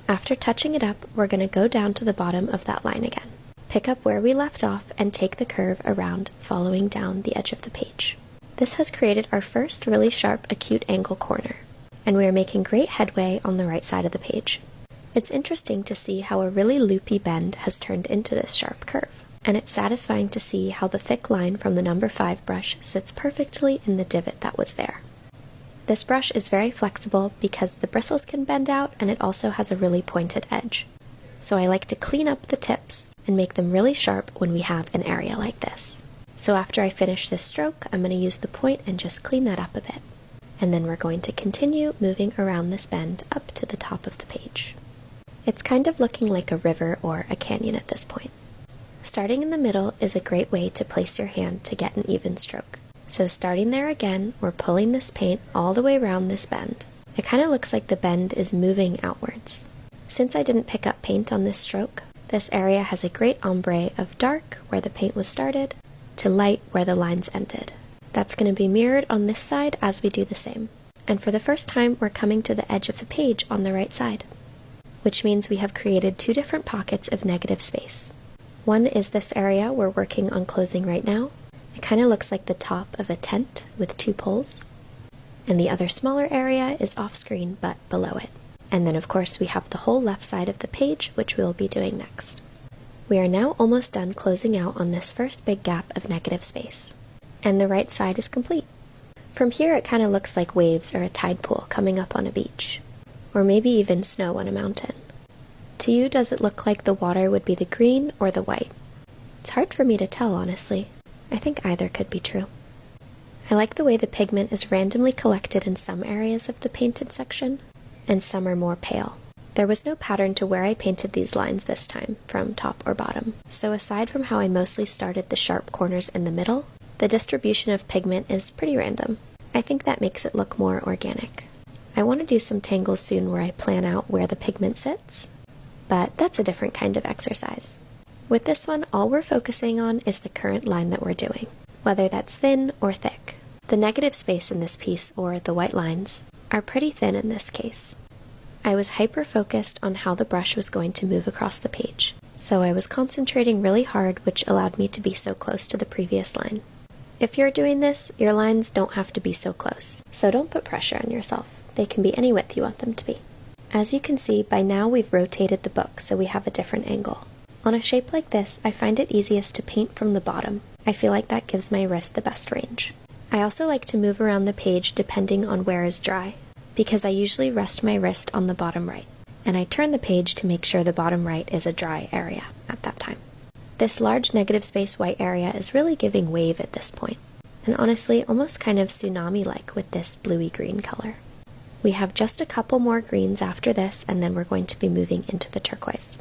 After touching it up, we're going to go down to the bottom of that line again. Pick up where we left off and take the curve around, following down the edge of the page. This has created our first really sharp acute angle corner, and we are making great headway on the right side of the page. It's interesting to see how a really loopy bend has turned into this sharp curve, and it's satisfying to see how the thick line from the No. 5 brush sits perfectly in the divot that was there. This brush is very flexible because the bristles can bend out and it also has a really pointed edge. So I like to clean up the tips and make them really sharp when we have an area like this. So after I finish this stroke, I'm going to use the point and just clean that up a bit. And then we're going to continue moving around this bend up to the top of the page. It's kind of looking like a river or a canyon at this point. Starting in the middle is a great way to place your hand to get an even stroke. So starting there again, we're pulling this paint all the way around this bend. It kind of looks like the bend is moving outwards. Since I didn't pick up paint on this stroke, this area has a great ombre of dark where the paint was started to light where the lines ended. That's going to be mirrored on this side as we do the same. And for the first time, we're coming to the edge of the page on the right side, which means we have created two different pockets of negative space. One is this area we're working on closing right now. It kind of looks like the top of a tent with two poles. And the other smaller area is off screen but below it. And then of course we have the whole left side of the page, which we will be doing next. We are now almost done closing out on this first big gap of negative space. And the right side is complete. From here it kind of looks like waves or a tide pool coming up on a beach. Or maybe even snow on a mountain. To you, does it look like the water would be the green or the white? It's hard for me to tell, honestly. I think either could be true. I like the way the pigment is randomly collected in some areas of the painted section, and some are more pale. There was no pattern to where I painted these lines this time, from top or bottom, so aside from how I mostly started the sharp corners in the middle, the distribution of pigment is pretty random. I think that makes it look more organic. I want to do some tangles soon where I plan out where the pigment sits, but that's a different kind of exercise. With this one, all we're focusing on is the current line that we're doing, whether that's thin or thick. The negative space in this piece, or the white lines, are pretty thin in this case. I was hyper-focused on how the brush was going to move across the page, so I was concentrating really hard, which allowed me to be so close to the previous line. If you're doing this, your lines don't have to be so close, so don't put pressure on yourself. They can be any width you want them to be. As you can see, by now we've rotated the book so we have a different angle. On a shape like this, I find it easiest to paint from the bottom. I feel like that gives my wrist the best range. I also like to move around the page depending on where is dry, because I usually rest my wrist on the bottom right, and I turn the page to make sure the bottom right is a dry area at that time. This large negative space white area is really giving wave at this point, and honestly almost kind of tsunami-like with this bluey green color. We have just a couple more greens after this, and then we're going to be moving into the turquoise.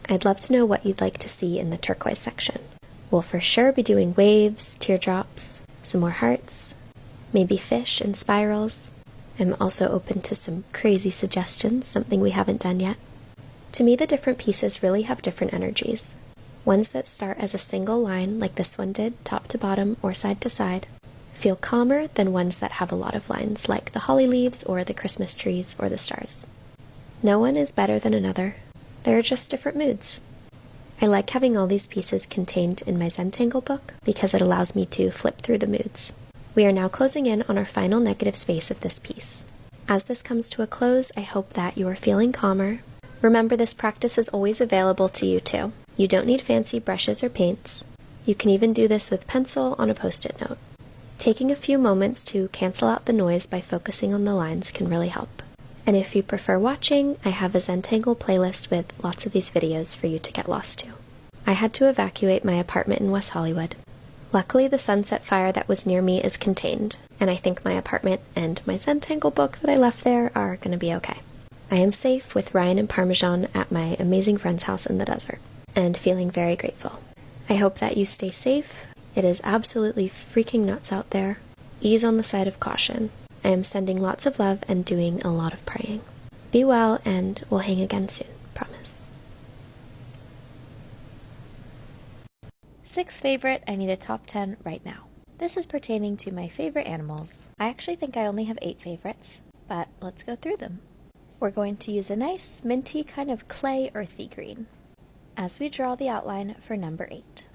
I'd love to know what you'd like to see in the turquoise section. We'll for sure be doing waves, teardrops, some more hearts, maybe fish and spirals. I'm also open to some crazy suggestions, something we haven't done yet. To me, the different pieces really have different energies. Ones that start as a single line, like this one did, top to bottom or side to side, feel calmer than ones that have a lot of lines, like the holly leaves or the Christmas trees or the stars. No one is better than another. There are just different moods. I like having all these pieces contained in my Zenangle book because it allows me to flip through the moods. We are now closing in on our final negative space of this piece. As this comes to a close, I hope that you are feeling calmer. Remember, this practice is always available to you too. You don't need fancy brushes or paints. You can even do this with pencil on a post-it note. Taking a few moments to cancel out the noise by focusing on the lines can really help. And if you prefer watching, I have a Zenangle playlist with lots of these videos for you to get lost to. I had to evacuate my apartment in West Hollywood. Luckily, the sunset fire that was near me is contained, and I think my apartment and my Zenangle book that I left there are going to be okay. I am safe with Ryan and Parmesan at my amazing friend's house in the desert, and feeling very grateful. I hope that you stay safe. It is absolutely freaking nuts out there. Ease on the side of caution. I am sending lots of love and doing a lot of praying. Be well, and we'll hang again soon, promise. 6th favorite, I need a top 10 right now. This is pertaining to my favorite animals. I actually think I only have 8 favorites, but let's go through them. We're going to use a nice, minty kind of clay earthy green as we draw the outline for number 8.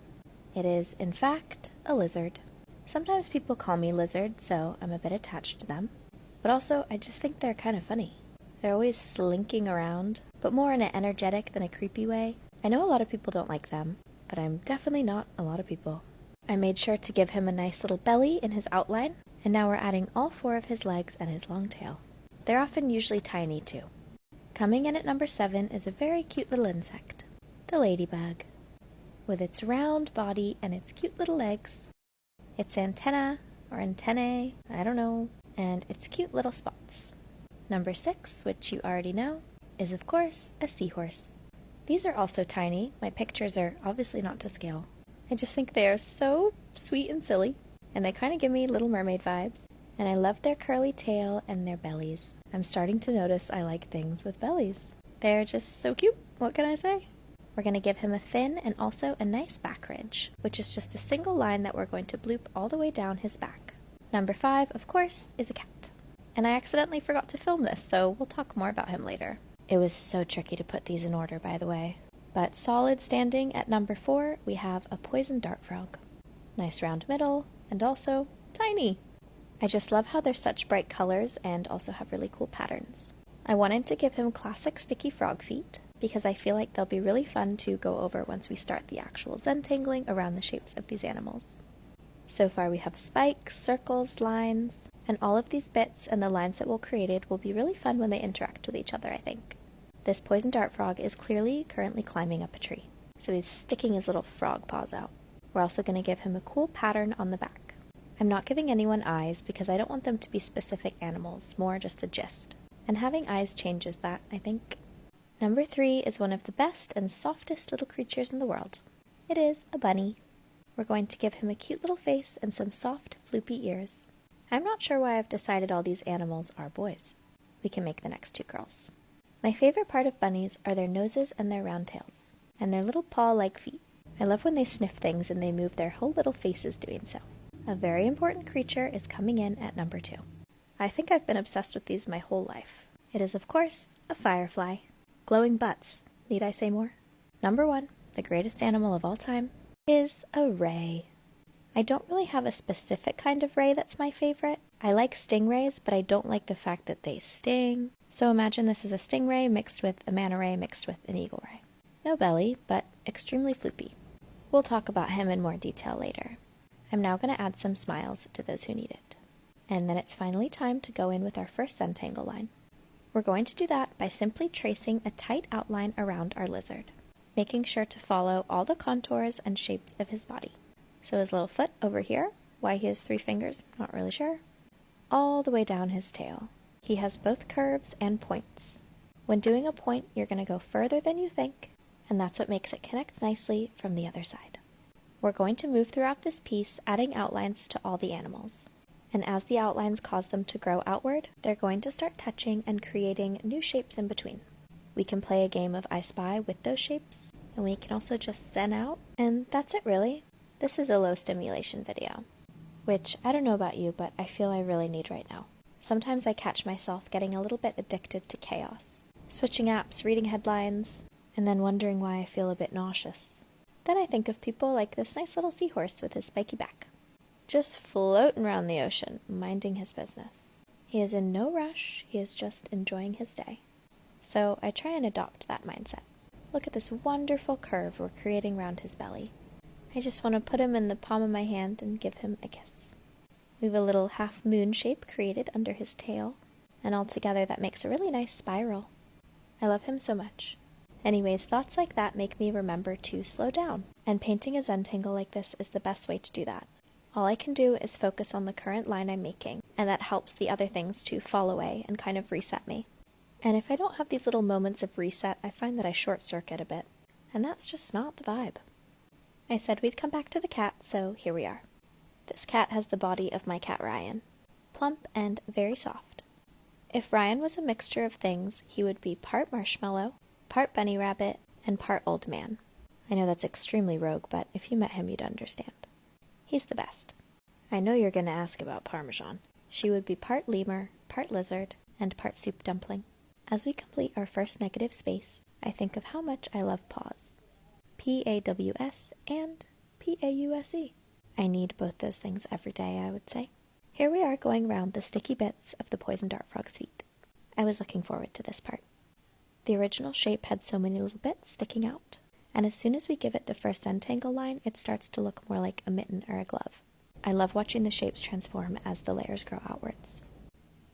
It is, in fact, a lizard. Sometimes people call me Lizard, so I'm a bit attached to them. But also, I just think they're kind of funny. They're always slinking around, but more in an energetic than a creepy way. I know a lot of people don't like them, but I'm definitely not a lot of people. I made sure to give him a nice little belly in his outline, and now we're adding all 4 of his legs and his long tail. They're often usually tiny too. Coming in at number 7 is a very cute little insect, the ladybug. With its round body and its cute little legs, its antenna, or antennae, I don't know, and its cute little spots. Number 6, which you already know, is of course a seahorse. These are also tiny. My pictures are obviously not to scale. I just think they are so sweet and silly. and they kind of give me Little Mermaid vibes. And I love their curly tail and their bellies. I'm starting to notice I like things with bellies. They're just so cute. What can I say? We're going to give him a fin and also a nice back ridge, which is just a single line that we're going to bloop all the way down his back. Number 5, of course, is a cat. And I accidentally forgot to film this, so we'll talk more about him later. It was so tricky to put these in order, by the way. But solid standing at number 4, we have a poison dart frog. Nice round middle, and also tiny. I just love how they're such bright colors and also have really cool patterns. I wanted to give him classic sticky frog feet because I feel like they'll be really fun to go over once we start the actual Zentangling around the shapes of these animals. So far we have spikes, circles, lines, and all of these bits and the lines that we'll create will be really fun when they interact with each other, I think. This poison dart frog is clearly currently climbing up a tree, so he's sticking his little frog paws out. We're also going to give him a cool pattern on the back. I'm not giving anyone eyes because I don't want them to be specific animals, more just a gist. And having eyes changes that, I think. Number 3 is one of the best and softest little creatures in the world. It is a bunny. We're going to give him a cute little face and some soft, floopy ears. I'm not sure why I've decided all these animals are boys. We can make the next 2 girls. My favorite part of bunnies are their noses and their round tails, and their little paw-like feet. I love when they sniff things and they move their whole little faces doing so. A very important creature is coming in at number 2. I think I've been obsessed with these my whole life. It is, of course, a firefly. Glowing butts. Need I say more? Number 1, the greatest animal of all time, is a ray. I don't really have a specific kind of ray that's my favorite. I like stingrays, but I don't like the fact that they sting. So imagine this is a stingray mixed with a manta ray mixed with an eagle ray. No belly, but extremely floopy. We'll talk about him in more detail later. I'm now going to add some smiles to those who need it. And then it's finally time to go in with our first Zentangle line. We're going to do that by simply tracing a tight outline around our lizard, making sure to follow all the contours and shapes of his body. So his little foot over here, why he has 3 fingers, not really sure, all the way down his tail. He has both curves and points. When doing a point, you're going to go further than you think, and that's what makes it connect nicely from the other side. We're going to move throughout this piece, adding outlines to all the animals. And as the outlines cause them to grow outward, they're going to start touching and creating new shapes in between. We can play a game of I Spy with those shapes, and we can also just zen out, and that's it really. This is a low stimulation video, which I don't know about you, but I feel I really need right now. Sometimes I catch myself getting a little bit addicted to chaos, switching apps, reading headlines, and then wondering why I feel a bit nauseous. Then I think of people like this nice little seahorse with his spiky back, just floating around the ocean, minding his business. He is in no rush, he is just enjoying his day. So I try and adopt that mindset. Look at this wonderful curve we're creating around his belly. I just want to put him in the palm of my hand and give him a kiss. We have a little half moon shape created under his tail, and all together that makes a really nice spiral. I love him so much. Anyways, thoughts like that make me remember to slow down, and painting a Zentangle like this is the best way to do that. All I can do is focus on the current line I'm making, and that helps the other things to fall away and kind of reset me. And if I don't have these little moments of reset, I find that I short-circuit a bit, and that's just not the vibe. I said we'd come back to the cat, so here we are. This cat has the body of my cat Ryan, plump and very soft. If Ryan was a mixture of things, he would be part marshmallow, part bunny rabbit, and part old man. I know that's extremely rogue, but if you met him, you'd understand. He's the best. I know you're going to ask about Parmesan. She would be part lemur, part lizard, and part soup dumpling. As we complete our first negative space, I think of how much I love paws. P-A-W-S and P-A-U-S-E. I need both those things every day, I would say. Here we are going round the sticky bits of the poison dart frog's feet. I was looking forward to this part. The original shape had so many little bits sticking out, and as soon as we give it the first Zentangle line, it starts to look more like a mitten or a glove. I love watching the shapes transform as the layers grow outwards.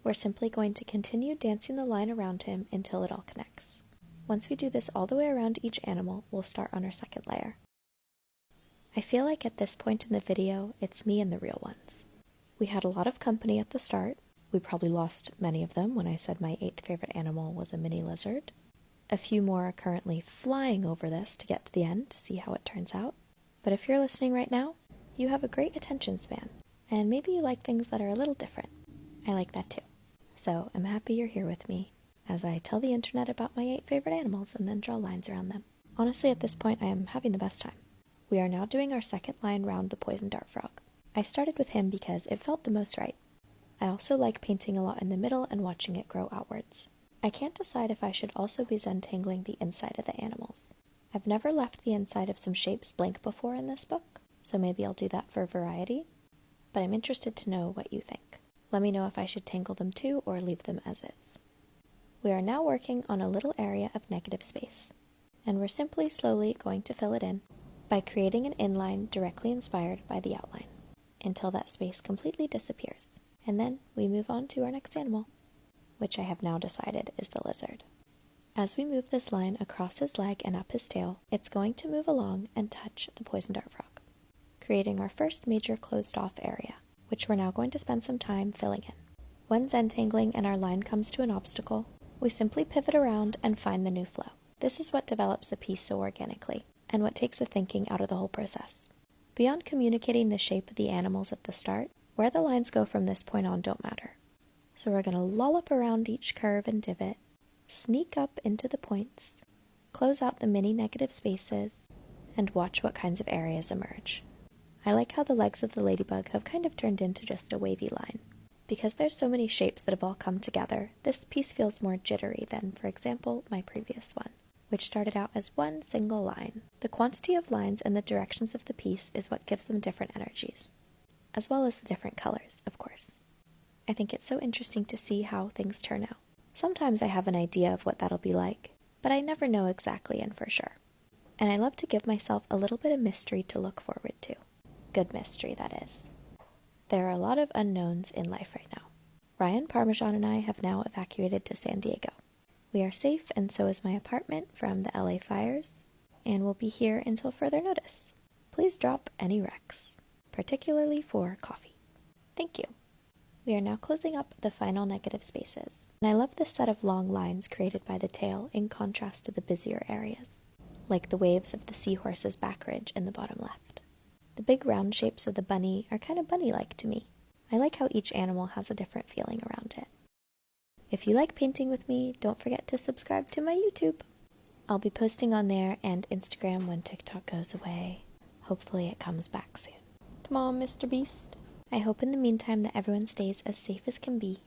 We're simply going to continue dancing the line around him until it all connects. Once we do this all the way around each animal, we'll start on our second layer. I feel like at this point in the video, it's me and the real ones. We had a lot of company at the start. We probably lost many of them when I said my 8th favorite animal was a mini lizard. A few more are currently flying over this to get to the end to see how it turns out. But if you're listening right now, you have a great attention span, And maybe you like things that are a little different. I like that too. So I'm happy you're here with me as I tell the internet about my 8 favorite animals and then draw lines around them. Honestly, at this point, I am having the best time. We are now doing our second line round the poison dart frog. I started with him because it felt the most right. I also like painting a lot in the middle and watching it grow outwards. I can't decide if I should also be Zentangling the inside of the animals. I've never left the inside of some shapes blank before in this book, so maybe I'll do that for variety, but I'm interested to know what you think. Let me know if I should tangle them too or leave them as is. We are now working on a little area of negative space, and we're simply slowly going to fill it in by creating an inline directly inspired by the outline, until that space completely disappears, and then we move on to our next animal, which I have now decided is the lizard. As we move this line across his leg and up his tail, it's going to move along and touch the poison dart frog, creating our first major closed-off area, which we're now going to spend some time filling in. When Zentangling and our line comes to an obstacle, we simply pivot around and find the new flow. This is what develops the piece so organically, and what takes the thinking out of the whole process. Beyond communicating the shape of the animals at the start, where the lines go from this point on don't matter. So we're going to lollop around each curve and divot, sneak up into the points, close out the mini negative spaces, and watch what kinds of areas emerge. I like how the legs of the ladybug have kind of turned into just a wavy line. Because there's so many shapes that have all come together, this piece feels more jittery than, for example, my previous one, which started out as one single line. The quantity of lines and the directions of the piece is what gives them different energies, as well as the different colors, of course. I think it's so interesting to see how things turn out. Sometimes I have an idea of what that'll be like, but I never know exactly and for sure. And I love to give myself a little bit of mystery to look forward to. Good mystery, that is. There are a lot of unknowns in life right now. Ryan Parmesan and I have now evacuated to San Diego. We are safe, and so is my apartment from the LA fires, and will be here until further notice. Please drop any wrecks, particularly for coffee. Thank you. We are now closing up the final negative spaces, and I love this set of long lines created by the tail in contrast to the busier areas, like the waves of the seahorse's back ridge in the bottom left. The big round shapes of the bunny are kind of bunny-like to me. I like how each animal has a different feeling around it. If you like painting with me, don't forget to subscribe to my YouTube. I'll be posting on there and Instagram when TikTok goes away. Hopefully it comes back soon. Come on, Mr. Beast. I hope in the meantime that everyone stays as safe as can be.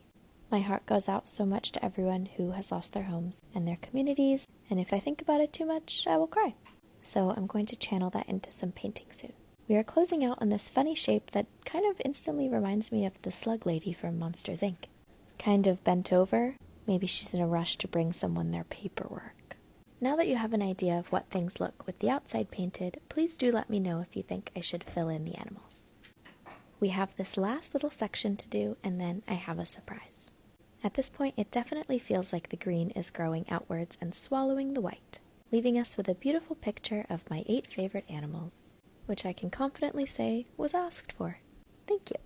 My heart goes out so much to everyone who has lost their homes and their communities, and if I think about it too much, I will cry. So I'm going to channel that into some painting soon. We are closing out on this funny shape that kind of instantly reminds me of the slug lady from Monsters, Inc. Kind of bent over. Maybe she's in a rush to bring someone their paperwork. Now that you have an idea of what things look with the outside painted, please do let me know if you think I should fill in the animals. We have this last little section to do, and then I have a surprise. At this point, it definitely feels like the green is growing outwards and swallowing the white, leaving us with a beautiful picture of my 8 favorite animals, which I can confidently say was asked for. Thank you.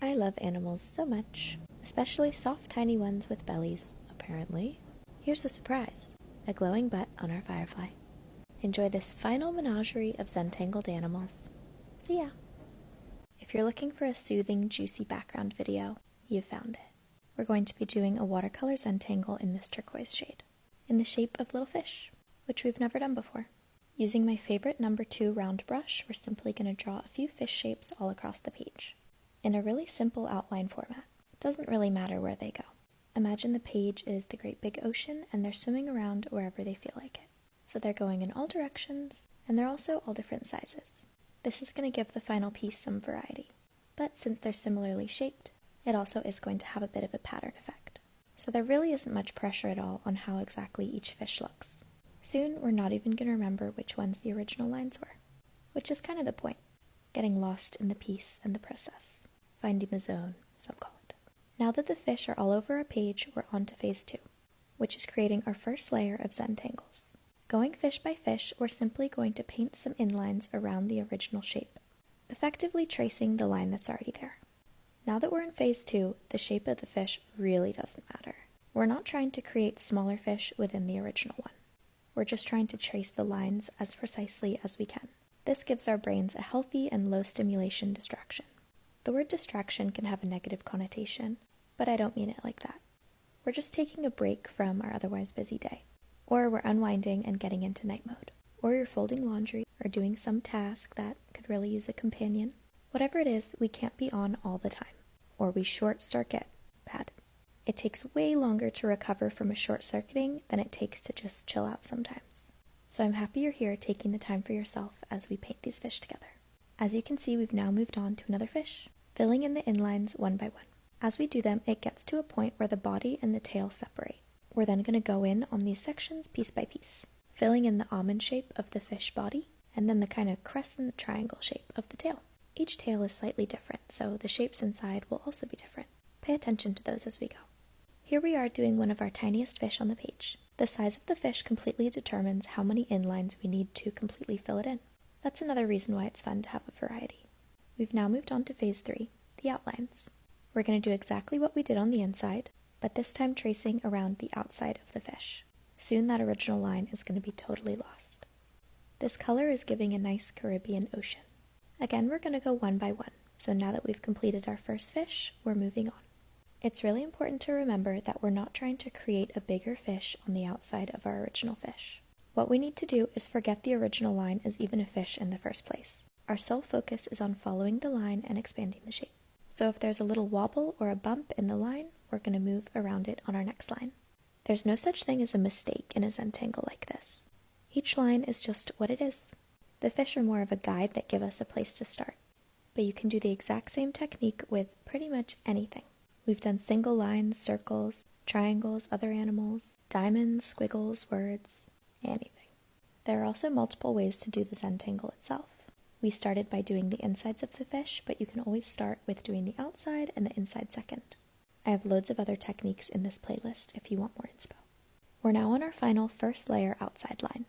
I love animals so much, especially soft, tiny ones with bellies, apparently. Here's the surprise, a glowing butt on our firefly. Enjoy this final menagerie of Zentangled animals. See ya! If you're looking for a soothing, juicy background video, you've found it. We're going to be doing a watercolor Zentangle in this turquoise shade, in the shape of little fish, which we've never done before. Using my favorite number 2 round brush, we're simply going to draw a few fish shapes all across the page, in a really simple outline format. It doesn't really matter where they go. Imagine the page is the great big ocean, and they're swimming around wherever they feel like it. So they're going in all directions, and they're also all different sizes. This is going to give the final piece some variety. But since they're similarly shaped, it also is going to have a bit of a pattern effect. So there really isn't much pressure at all on how exactly each fish looks. Soon, we're not even going to remember which ones the original lines were, which is kind of the point, getting lost in the piece and the process, finding the zone, some call it. Now that the fish are all over our page, we're on to phase 2, which is creating our first layer of Zentangles. Going fish by fish, we're simply going to paint some inlines around the original shape, effectively tracing the line that's already there. Now that we're in phase 2, the shape of the fish really doesn't matter. We're not trying to create smaller fish within the original one. We're just trying to trace the lines as precisely as we can. This gives our brains a healthy and low stimulation distraction. The word distraction can have a negative connotation, but I don't mean it like that. We're just taking a break from our otherwise busy day. Or we're unwinding and getting into night mode. Or you're folding laundry or doing some task that could really use a companion. Whatever it is, we can't be on all the time. Or we short-circuit. Bad. It takes way longer to recover from a short-circuiting than it takes to just chill out sometimes. So I'm happy you're here taking the time for yourself as we paint these fish together. As you can see, we've now moved on to another fish, filling in the inlines one by one. As we do them, it gets to a point where the body and the tail separate. We're then going to go in on these sections piece by piece, filling in the almond shape of the fish body, and then the kind of crescent triangle shape of the tail. Each tail is slightly different, so the shapes inside will also be different. Pay attention to those as we go. Here we are doing one of our tiniest fish on the page. The size of the fish completely determines how many inlines we need to completely fill it in. That's another reason why it's fun to have a variety. We've now moved on to phase 3, the outlines. We're going to do exactly what we did on the inside, but this time tracing around the outside of the fish. Soon that original line is going to be totally lost. This color is giving a nice Caribbean ocean. Again, we're going to go one by one, so now that we've completed our first fish, we're moving on. It's really important to remember that we're not trying to create a bigger fish on the outside of our original fish. What we need to do is forget the original line is even a fish in the first place. Our sole focus is on following the line and expanding the shape. So if there's a little wobble or a bump in the line, we're going to move around it on our next line. There's no such thing as a mistake in a Zenangle like this. Each line is just what it is. The fish are more of a guide that give us a place to start. But you can do the exact same technique with pretty much anything. We've done single lines, circles, triangles, other animals, diamonds, squiggles, words, anything. There are also multiple ways to do the Zenangle itself. We started by doing the insides of the fish, but you can always start with doing the outside and the inside second. I have loads of other techniques in this playlist if you want more inspo. We're now on our final first layer outside line.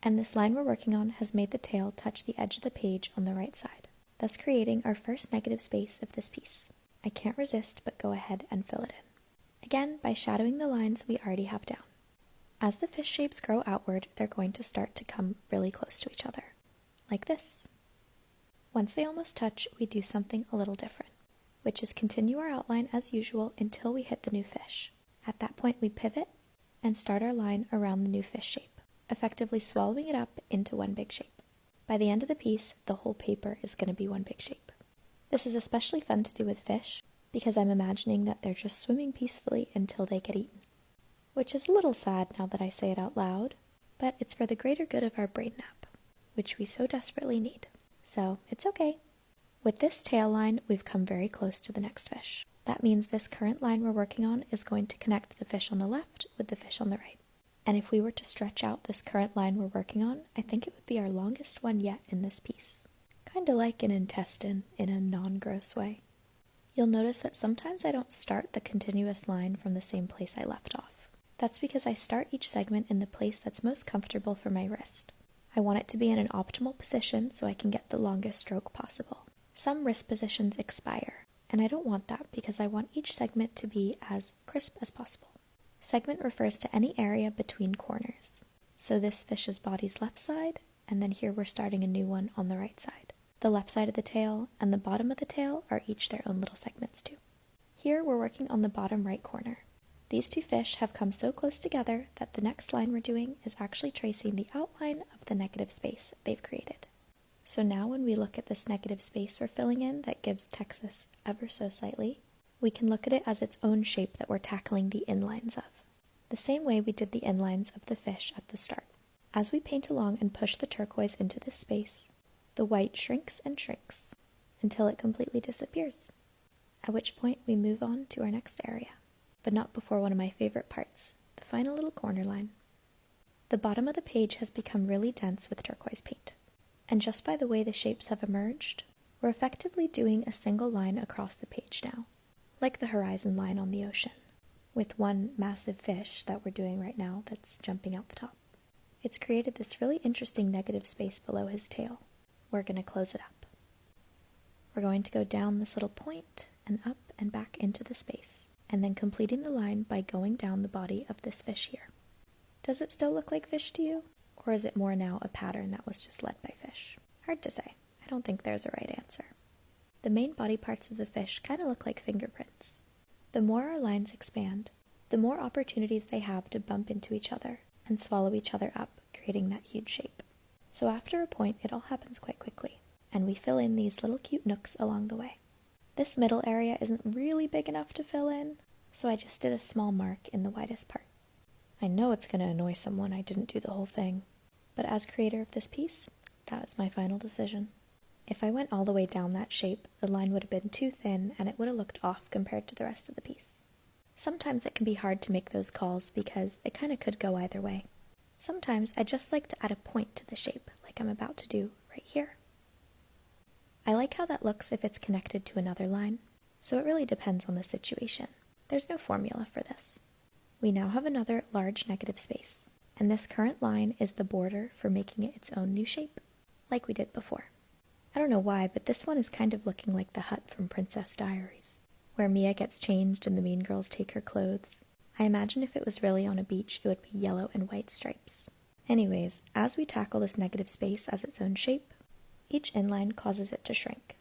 And this line we're working on has made the tail touch the edge of the page on the right side, thus creating our first negative space of this piece. I can't resist but go ahead and fill it in. Again, by shadowing the lines we already have down. As the fish shapes grow outward, they're going to start to come really close to each other, like this. Once they almost touch, we do something a little different, which is continue our outline as usual until we hit the new fish. At that point we pivot and start our line around the new fish shape, effectively swallowing it up into one big shape. By the end of the piece, the whole paper is going to be one big shape. This is especially fun to do with fish, because I'm imagining that they're just swimming peacefully until they get eaten. Which is a little sad now that I say it out loud, but it's for the greater good of our brain nap, which we so desperately need. So it's okay. With this tail line, we've come very close to the next fish. That means this current line we're working on is going to connect the fish on the left with the fish on the right. And if we were to stretch out this current line we're working on, I think it would be our longest one yet in this piece. Kinda like an intestine in a non-gross way. You'll notice that sometimes I don't start the continuous line from the same place I left off. That's because I start each segment in the place that's most comfortable for my wrist. I want it to be in an optimal position so I can get the longest stroke possible. Some wrist positions expire, and I don't want that because I want each segment to be as crisp as possible. Segment refers to any area between corners. So this fish's body's left side, and then here we're starting a new one on the right side. The left side of the tail and the bottom of the tail are each their own little segments too. Here we're working on the bottom right corner. These two fish have come so close together that the next line we're doing is actually tracing the outline of the negative space they've created. So now when we look at this negative space we're filling in that gives Texas ever so slightly, we can look at it as its own shape that we're tackling the inlines of, the same way we did the inlines of the fish at the start. As we paint along and push the turquoise into this space, the white shrinks and shrinks until it completely disappears, at which point we move on to our next area, but not before one of my favorite parts, the final little corner line. The bottom of the page has become really dense with turquoise paint, and just by the way the shapes have emerged, we're effectively doing a single line across the page now, like the horizon line on the ocean, with one massive fish that we're doing right now that's jumping out the top. It's created this really interesting negative space below his tail. We're going to close it up. We're going to go down this little point and up and back into the space, and then completing the line by going down the body of this fish here. Does it still look like fish to you? Or is it more now a pattern that was just led by fish? Hard to say. I don't think there's a right answer. The main body parts of the fish kind of look like fingerprints. The more our lines expand, the more opportunities they have to bump into each other and swallow each other up, creating that huge shape. So after a point, it all happens quite quickly, and we fill in these little cute nooks along the way. This middle area isn't really big enough to fill in, so I just did a small mark in the widest part. I know it's going to annoy someone I didn't do the whole thing, but as creator of this piece, that was my final decision. If I went all the way down that shape, the line would have been too thin and it would have looked off compared to the rest of the piece. Sometimes it can be hard to make those calls because it kind of could go either way. Sometimes I just like to add a point to the shape, like I'm about to do right here. I like how that looks if it's connected to another line, so it really depends on the situation. There's no formula for this. We now have another large negative space, and this current line is the border for making it its own new shape, like we did before. I don't know why, but this one is kind of looking like the hut from Princess Diaries, where Mia gets changed and the mean girls take her clothes. I imagine if it was really on a beach, it would be yellow and white stripes. Anyways, as we tackle this negative space as its own shape, each inline causes it to shrink.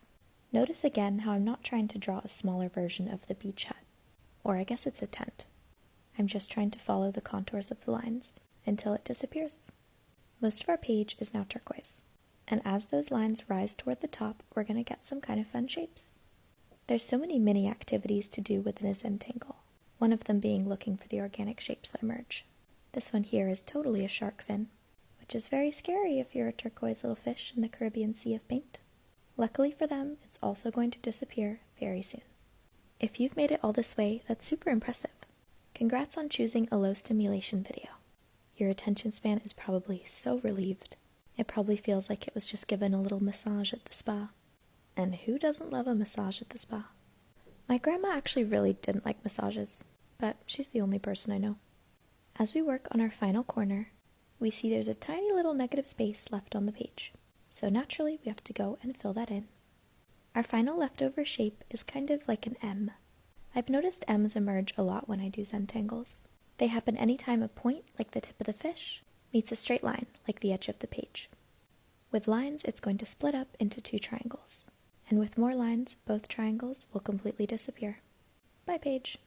Notice again how I'm not trying to draw a smaller version of the beach hut, or I guess it's a tent. I'm just trying to follow the contours of the lines until it disappears. Most of our page is now turquoise, and as those lines rise toward the top, we're going to get some kind of fun shapes. There's so many mini activities to do within a Zenangle, one of them being looking for the organic shapes that emerge. This one here is totally a shark fin, which is very scary if you're a turquoise little fish in the Caribbean Sea of paint. Luckily for them, it's also going to disappear very soon. If you've made it all this way, that's super impressive. Congrats on choosing a low stimulation video. Your attention span is probably so relieved. It probably feels like it was just given a little massage at the spa. And who doesn't love a massage at the spa? My grandma actually really didn't like massages, but she's the only person I know. As we work on our final corner, we see there's a tiny little negative space left on the page. So naturally, we have to go and fill that in. Our final leftover shape is kind of like an M. I've noticed M's emerge a lot when I do Zentangles. They happen anytime a point, like the tip of the fish, meets a straight line, like the edge of the page. With lines, it's going to split up into two triangles. And with more lines, both triangles will completely disappear. Bye, page.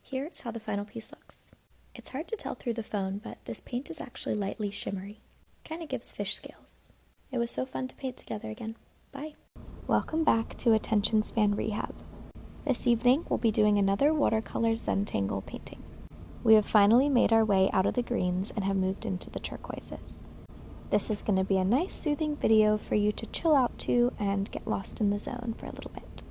Here's how the final piece looks. It's hard to tell through the phone, but this paint is actually lightly shimmery. Kind of gives fish scales. It was so fun to paint together again. Bye. Welcome back to Attention Span Rehab. This evening, we'll be doing another watercolor Zenangle painting. We have finally made our way out of the greens and have moved into the turquoises. This is going to be a nice soothing video for you to chill out to and get lost in the zone for a little bit.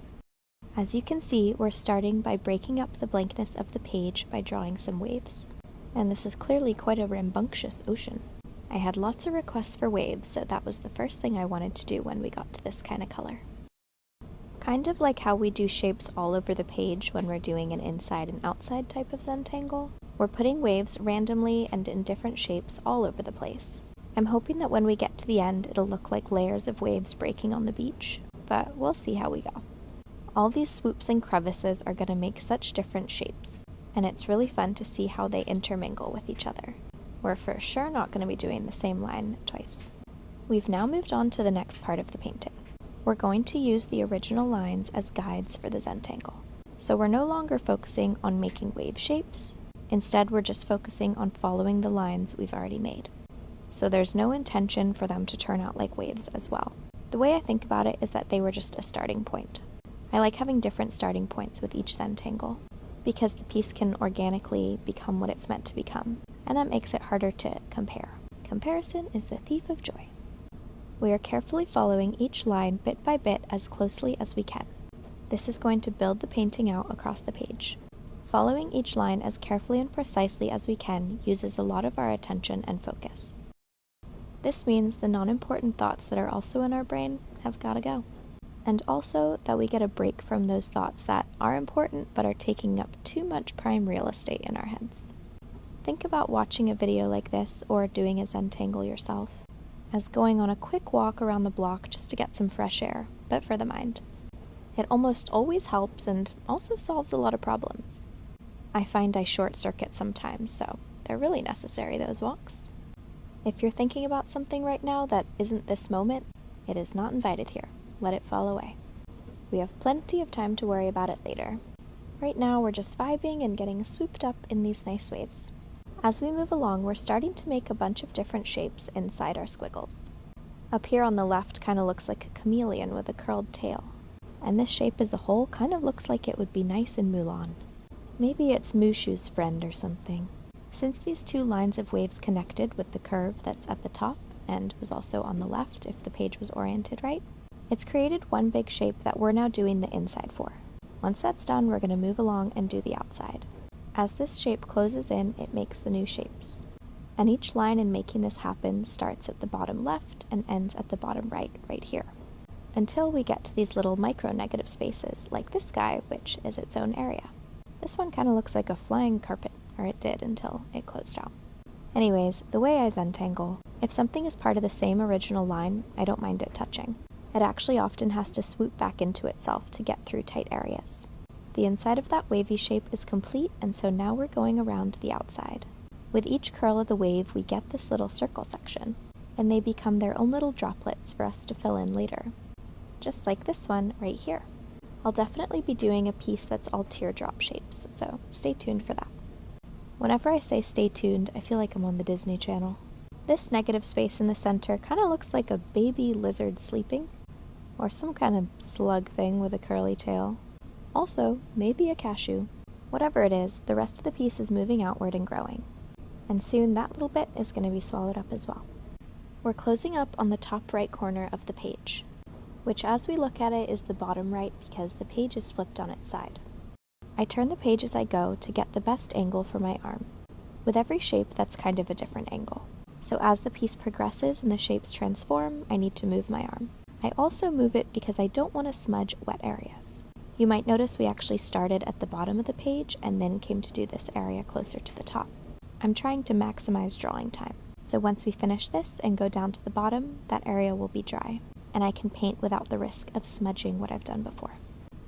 As you can see, we're starting by breaking up the blankness of the page by drawing some waves. And this is clearly quite a rambunctious ocean. I had lots of requests for waves, so that was the first thing I wanted to do when we got to this kind of color. Kind of like how we do shapes all over the page when we're doing an inside and outside type of Zenangle, we're putting waves randomly and in different shapes all over the place. I'm hoping that when we get to the end, it'll look like layers of waves breaking on the beach, but we'll see how we go. All these swoops and crevices are going to make such different shapes, and it's really fun to see how they intermingle with each other. We're for sure not going to be doing the same line twice. We've now moved on to the next part of the painting. We're going to use the original lines as guides for the Zenangle. So we're no longer focusing on making wave shapes. Instead, we're just focusing on following the lines we've already made. So there's no intention for them to turn out like waves as well. The way I think about it is that they were just a starting point. I like having different starting points with each Zenangle, because the piece can organically become what it's meant to become, and that makes it harder to compare. Comparison is the thief of joy. We are carefully following each line bit by bit as closely as we can. This is going to build the painting out across the page. Following each line as carefully and precisely as we can uses a lot of our attention and focus. This means the non-important thoughts that are also in our brain have got to go. And also that we get a break from those thoughts that are important but are taking up too much prime real estate in our heads. Think about watching a video like this or doing a Zenangle yourself as going on a quick walk around the block just to get some fresh air, but for the mind. It almost always helps and also solves a lot of problems. I find I short circuit sometimes, so they're really necessary, those walks. If you're thinking about something right now that isn't this moment, it is not invited here. Let it fall away. We have plenty of time to worry about it later. Right now, we're just vibing and getting swooped up in these nice waves. As we move along, we're starting to make a bunch of different shapes inside our squiggles. Up here on the left kind of looks like a chameleon with a curled tail. And this shape as a whole kind of looks like it would be nice in Mulan. Maybe it's Mushu's friend or something. Since these two lines of waves connected with the curve that's at the top, and was also on the left if the page was oriented right, it's created one big shape that we're now doing the inside for. Once that's done, we're going to move along and do the outside. As this shape closes in, it makes the new shapes. And each line in making this happen starts at the bottom left and ends at the bottom right here. Until we get to these little micro-negative spaces, like this guy, which is its own area. This one kind of looks like a flying carpet, or it did until it closed out. Anyways, the way I Zenangle, if something is part of the same original line, I don't mind it touching. It actually often has to swoop back into itself to get through tight areas. The inside of that wavy shape is complete, and so now we're going around the outside. With each curl of the wave, we get this little circle section, and they become their own little droplets for us to fill in later. Just like this one right here. I'll definitely be doing a piece that's all teardrop shapes, so stay tuned for that. Whenever I say stay tuned, I feel like I'm on the Disney Channel. This negative space in the center kind of looks like a baby lizard sleeping, or some kind of slug thing with a curly tail. Also, maybe a cashew. Whatever it is, the rest of the piece is moving outward and growing. And soon that little bit is going to be swallowed up as well. We're closing up on the top right corner of the page, which as we look at it is the bottom right because the page is flipped on its side. I turn the page as I go to get the best angle for my arm. With every shape, that's kind of a different angle. So as the piece progresses and the shapes transform, I need to move my arm. I also move it because I don't want to smudge wet areas. You might notice we actually started at the bottom of the page and then came to do this area closer to the top. I'm trying to maximize drawing time. So once we finish this and go down to the bottom, that area will be dry, and I can paint without the risk of smudging what I've done before.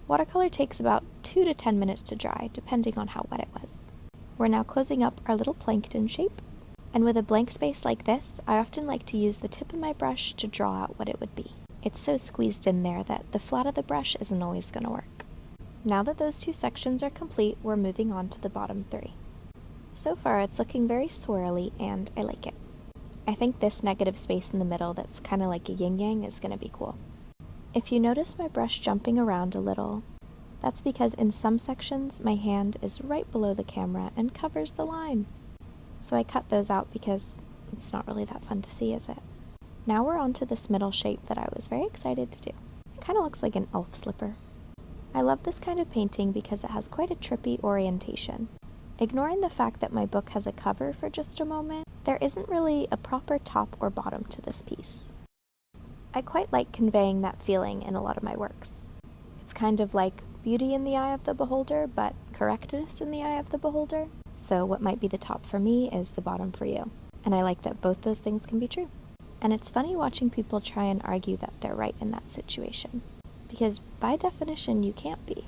Watercolor takes about 2 to 10 minutes to dry, depending on how wet it was. We're now closing up our little plankton shape, and with a blank space like this, I often like to use the tip of my brush to draw out what it would be. It's so squeezed in there that the flat of the brush isn't always going to work. Now that those two sections are complete, we're moving on to the bottom 3. So far, it's looking very swirly, and I like it. I think this negative space in the middle that's kind of like a yin-yang is going to be cool. If you notice my brush jumping around a little, that's because in some sections, my hand is right below the camera and covers the line. So I cut those out because it's not really that fun to see, is it? Now we're on to this middle shape that I was very excited to do. It kind of looks like an elf slipper. I love this kind of painting because it has quite a trippy orientation. Ignoring the fact that my book has a cover for just a moment, there isn't really a proper top or bottom to this piece. I quite like conveying that feeling in a lot of my works. It's kind of like beauty in the eye of the beholder, but correctness in the eye of the beholder. So what might be the top for me is the bottom for you. And I like that both those things can be true. And it's funny watching people try and argue that they're right in that situation. Because by definition, you can't be.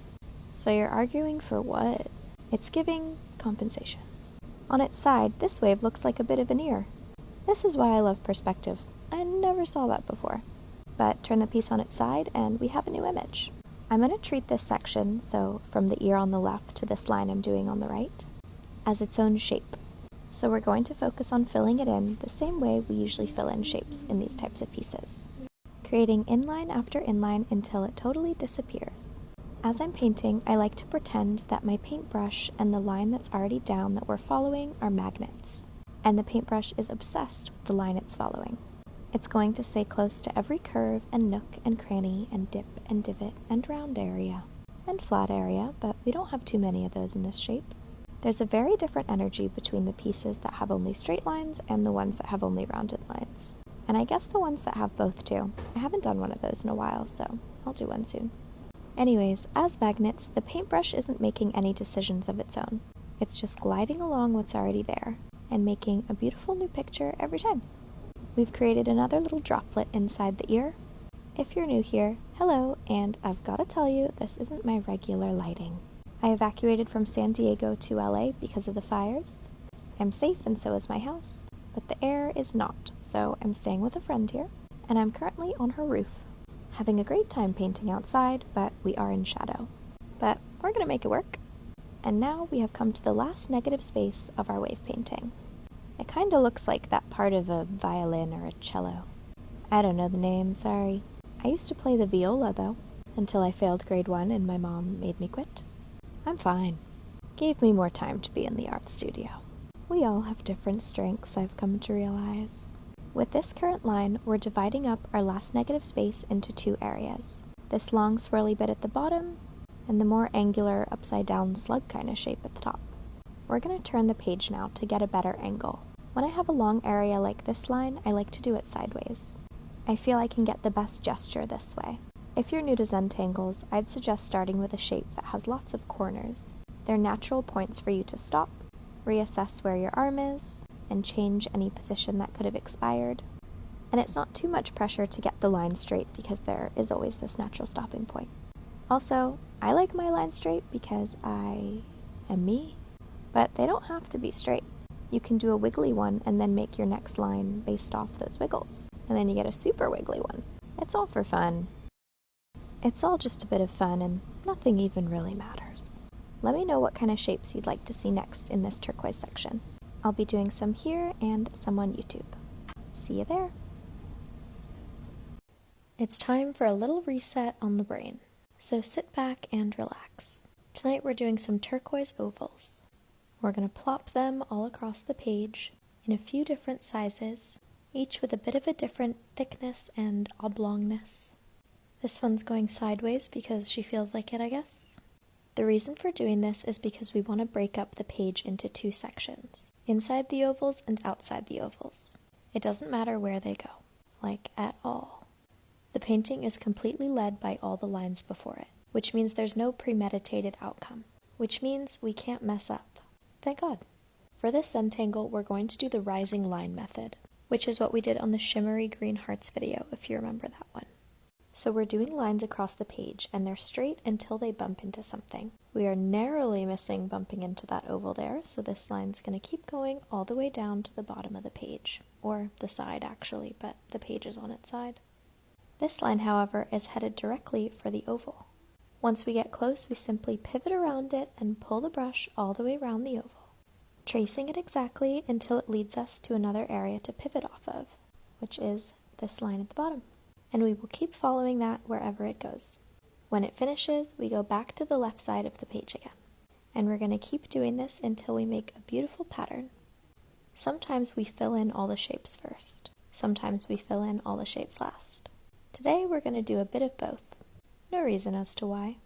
So you're arguing for what? It's giving compensation. On its side, this wave looks like a bit of an ear. This is why I love perspective. I never saw that before. But turn the piece on its side and we have a new image. I'm going to treat this section, so from the ear on the left to this line I'm doing on the right, as its own shape. So we're going to focus on filling it in the same way we usually fill in shapes in these types of pieces, creating inline after inline until it totally disappears. As I'm painting, I like to pretend that my paintbrush and the line that's already down that we're following are magnets, and the paintbrush is obsessed with the line it's following. It's going to stay close to every curve and nook and cranny and dip and divot and round area and flat area, but we don't have too many of those in this shape. There's a very different energy between the pieces that have only straight lines and the ones that have only rounded lines. And I guess the ones that have both too. I haven't done one of those in a while, so I'll do one soon. Anyways, as magnets, the paintbrush isn't making any decisions of its own. It's just gliding along what's already there and making a beautiful new picture every time. We've created another little droplet inside the ear. If you're new here, hello, and I've got to tell you, this isn't my regular lighting. I evacuated from San Diego to LA because of the fires. I'm safe and so is my house, but the air is not, so I'm staying with a friend here, and I'm currently on her roof. having a great time painting outside, but we are in shadow. But we're gonna make it work. And now we have come to the last negative space of our wave painting. It kinda looks like that part of a violin or a cello. I don't know the name, sorry. I used to play the viola though, until I failed grade 1 and my mom made me quit. I'm fine. Gave me more time to be in the art studio. We all have different strengths, I've come to realize. With this current line, we're dividing up our last negative space into 2 areas. This long swirly bit at the bottom, and the more angular upside down slug kind of shape at the top. We're going to turn the page now to get a better angle. When I have a long area like this line, I like to do it sideways. I feel I can get the best gesture this way. If you're new to Zentangles, I'd suggest starting with a shape that has lots of corners. They're natural points for you to stop, reassess where your arm is, and change any position that could have expired. And it's not too much pressure to get the line straight because there is always this natural stopping point. Also, I like my line straight because I am me, but they don't have to be straight. You can do a wiggly one and then make your next line based off those wiggles, and then you get a super wiggly one. It's all for fun. It's all just a bit of fun and nothing even really matters. Let me know what kind of shapes you'd like to see next in this turquoise section. I'll be doing some here and some on YouTube. See you there. It's time for a little reset on the brain. So sit back and relax. Tonight we're doing some turquoise ovals. We're going to plop them all across the page in a few different sizes, each with a bit of a different thickness and oblongness. This one's going sideways because she feels like it, I guess. The reason for doing this is because we want to break up the page into 2 sections, inside the ovals and outside the ovals. It doesn't matter where they go, like at all. The painting is completely led by all the lines before it, which means there's no premeditated outcome, which means we can't mess up. Thank God. For this Zenangle, we're going to do the rising line method, which is what we did on the Shimmery Green Hearts video, if you remember that one. So we're doing lines across the page, and they're straight until they bump into something. We are narrowly missing bumping into that oval there, so this line's going to keep going all the way down to the bottom of the page, or the side actually, but the page is on its side. This line, however, is headed directly for the oval. Once we get close, we simply pivot around it and pull the brush all the way around the oval, tracing it exactly until it leads us to another area to pivot off of, which is this line at the bottom. And we will keep following that wherever it goes. When it finishes, we go back to the left side of the page again. And we're going to keep doing this until we make a beautiful pattern. Sometimes we fill in all the shapes first. Sometimes we fill in all the shapes last. Today we're going to do a bit of both. No reason as to why.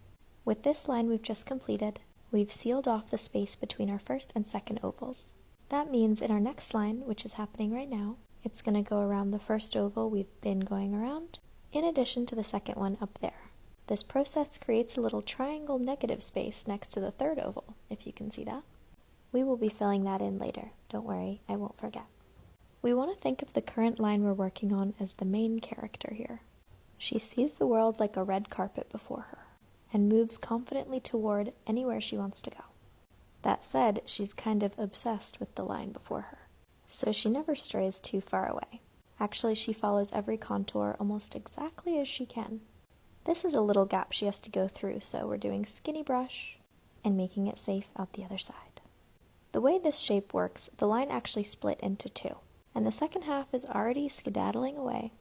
With this line we've just completed, we've sealed off the space between our first and second ovals. That means in our next line, which is happening right now, it's going to go around the first oval we've been going around, in addition to the second one up there. This process creates a little triangle negative space next to the third oval, if you can see that. We will be filling that in later. Don't worry, I won't forget. We want to think of the current line we're working on as the main character here. She sees the world like a red carpet before her, and moves confidently toward anywhere she wants to go. That said, she's kind of obsessed with the line before her, so she never strays too far away. Actually, she follows every contour almost exactly as she can. This is a little gap she has to go through, so we're doing skinny brush and making it safe out the other side. The way this shape works, the line actually split into 2, and the second half is already skedaddling away,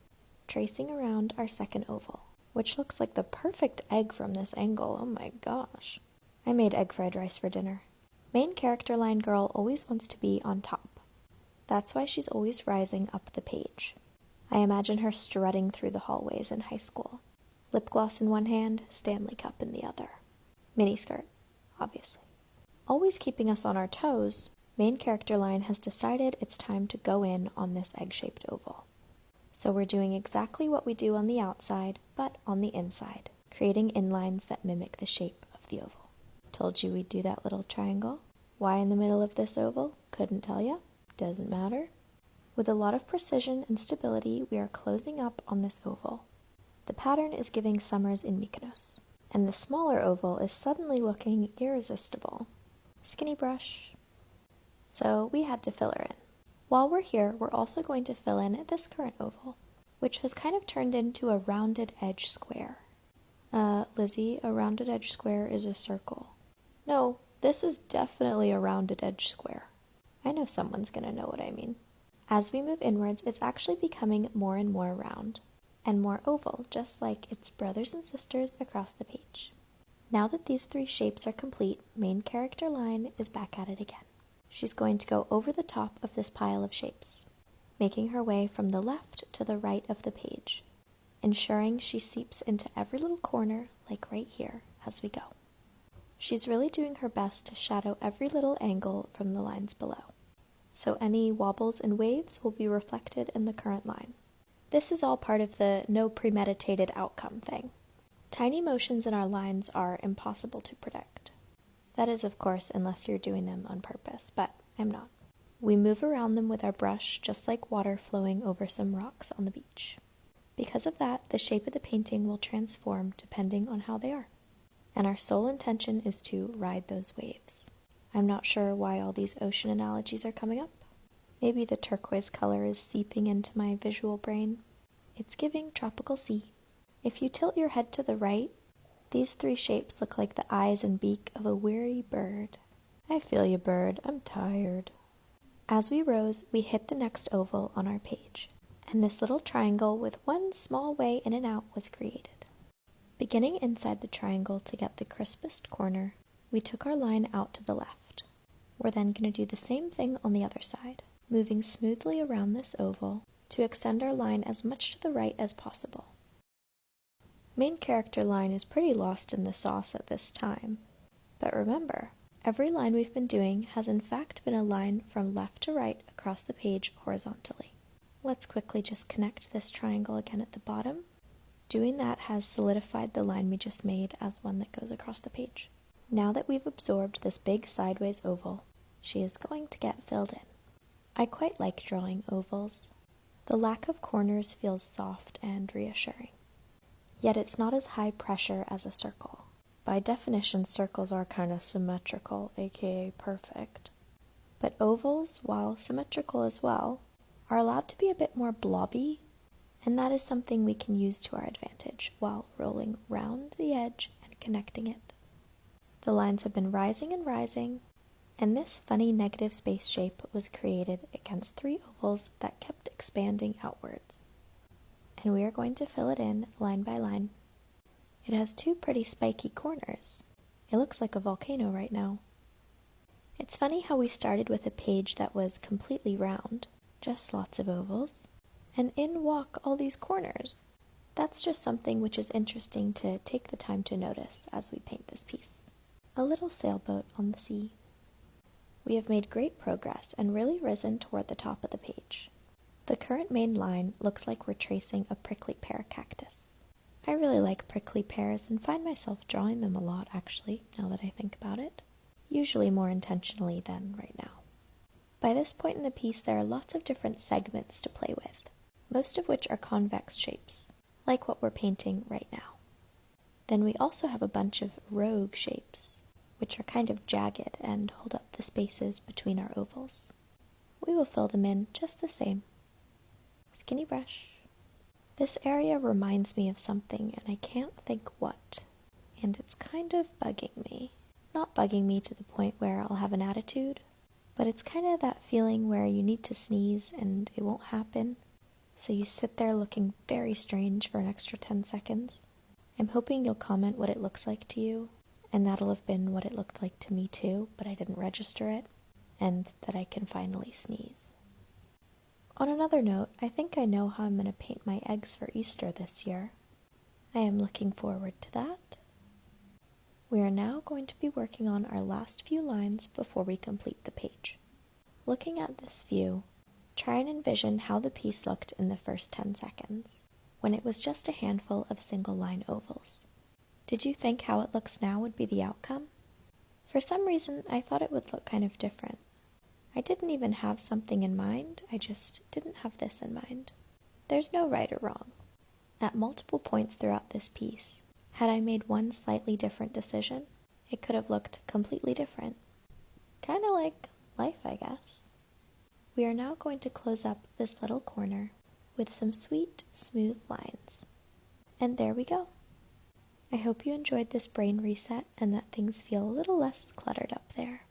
tracing around our second oval, which looks like the perfect egg from this angle. Oh my gosh. I made egg fried rice for dinner. Main character line girl always wants to be on top. That's why she's always rising up the page. I imagine her strutting through the hallways in high school. Lip gloss in one hand, Stanley cup in the other. Miniskirt, obviously. Always keeping us on our toes, main character line has decided it's time to go in on this egg-shaped oval. So we're doing exactly what we do on the outside, but on the inside, creating inlines that mimic the shape of the oval. Told you we'd do that little triangle. Why in the middle of this oval? Couldn't tell ya. Doesn't matter. With a lot of precision and stability, we are closing up on this oval. The pattern is giving summers in Mykonos, and the smaller oval is suddenly looking irresistible. Skinny brush. So we had to fill her in. While we're here, we're also going to fill in this current oval which has kind of turned into a rounded edge square. Lizzie, a rounded edge square is a circle. No, this is definitely a rounded edge square. I know someone's gonna know what I mean. As we move inwards, it's actually becoming more and more round, and more oval, just like its brothers and sisters across the page. Now that these three shapes are complete, main character line is back at it again. She's going to go over the top of this pile of shapes, making her way from the left to the right of the page, ensuring she seeps into every little corner, like right here, as we go. She's really doing her best to shadow every little angle from the lines below, so any wobbles and waves will be reflected in the current line. This is all part of the no premeditated outcome thing. Tiny motions in our lines are impossible to predict. That is, of course, unless you're doing them on purpose, but I'm not. We move around them with our brush just like water flowing over some rocks on the beach. Because of that, the shape of the painting will transform depending on how they are. And our sole intention is to ride those waves. I'm not sure why all these ocean analogies are coming up. Maybe the turquoise color is seeping into my visual brain. It's giving tropical sea. If you tilt your head to the right, these three shapes look like the eyes and beak of a weary bird. I feel you, bird. I'm tired. As we rose, we hit the next oval on our page, and this little triangle with one small way in and out was created. Beginning inside the triangle to get the crispest corner, we took our line out to the left. We're then going to do the same thing on the other side, moving smoothly around this oval to extend our line as much to the right as possible. Main character line is pretty lost in the sauce at this time, but remember, every line we've been doing has in fact been a line from left to right across the page horizontally. Let's quickly just connect this triangle again at the bottom. Doing that has solidified the line we just made as one that goes across the page. Now that we've absorbed this big sideways oval, she is going to get filled in. I quite like drawing ovals. The lack of corners feels soft and reassuring. Yet it's not as high pressure as a circle. By definition, circles are kind of symmetrical, aka perfect. But ovals, while symmetrical as well, are allowed to be a bit more blobby, and that is something we can use to our advantage while rolling round the edge and connecting it. The lines have been rising and rising, and this funny negative space shape was created against three ovals that kept expanding outwards. And we are going to fill it in line by line. It has two pretty spiky corners. It looks like a volcano right now. It's funny how we started with a page that was completely round, just lots of ovals, and in walk all these corners. That's just something which is interesting to take the time to notice as we paint this piece. A little sailboat on the sea. We have made great progress and really risen toward the top of the page. The current main line looks like we're tracing a prickly pear cactus. I really like prickly pears and find myself drawing them a lot actually, now that I think about it. Usually more intentionally than right now. By this point in the piece there are lots of different segments to play with, most of which are convex shapes, like what we're painting right now. Then we also have a bunch of rogue shapes, which are kind of jagged and hold up the spaces between our ovals. We will fill them in just the same. Skinny brush. This area reminds me of something and I can't think what, and it's kind of bugging me. Not bugging me to the point where I'll have an attitude, but it's kind of that feeling where you need to sneeze and it won't happen, so you sit there looking very strange for an extra 10 seconds. I'm hoping you'll comment what it looks like to you, and that'll have been what it looked like to me too, but I didn't register it, and that I can finally sneeze. On another note, I think I know how I'm going to paint my eggs for Easter this year. I am looking forward to that. We are now going to be working on our last few lines before we complete the page. Looking at this view, try and envision how the piece looked in the first 10 seconds, when it was just a handful of single line ovals. Did you think how it looks now would be the outcome? For some reason, I thought it would look kind of different. I didn't even have something in mind, I just didn't have this in mind. There's no right or wrong. At multiple points throughout this piece, had I made one slightly different decision, it could have looked completely different. Kinda like life, I guess. We are now going to close up this little corner, with some sweet, smooth lines. And there we go. I hope you enjoyed this brain reset and that things feel a little less cluttered up there.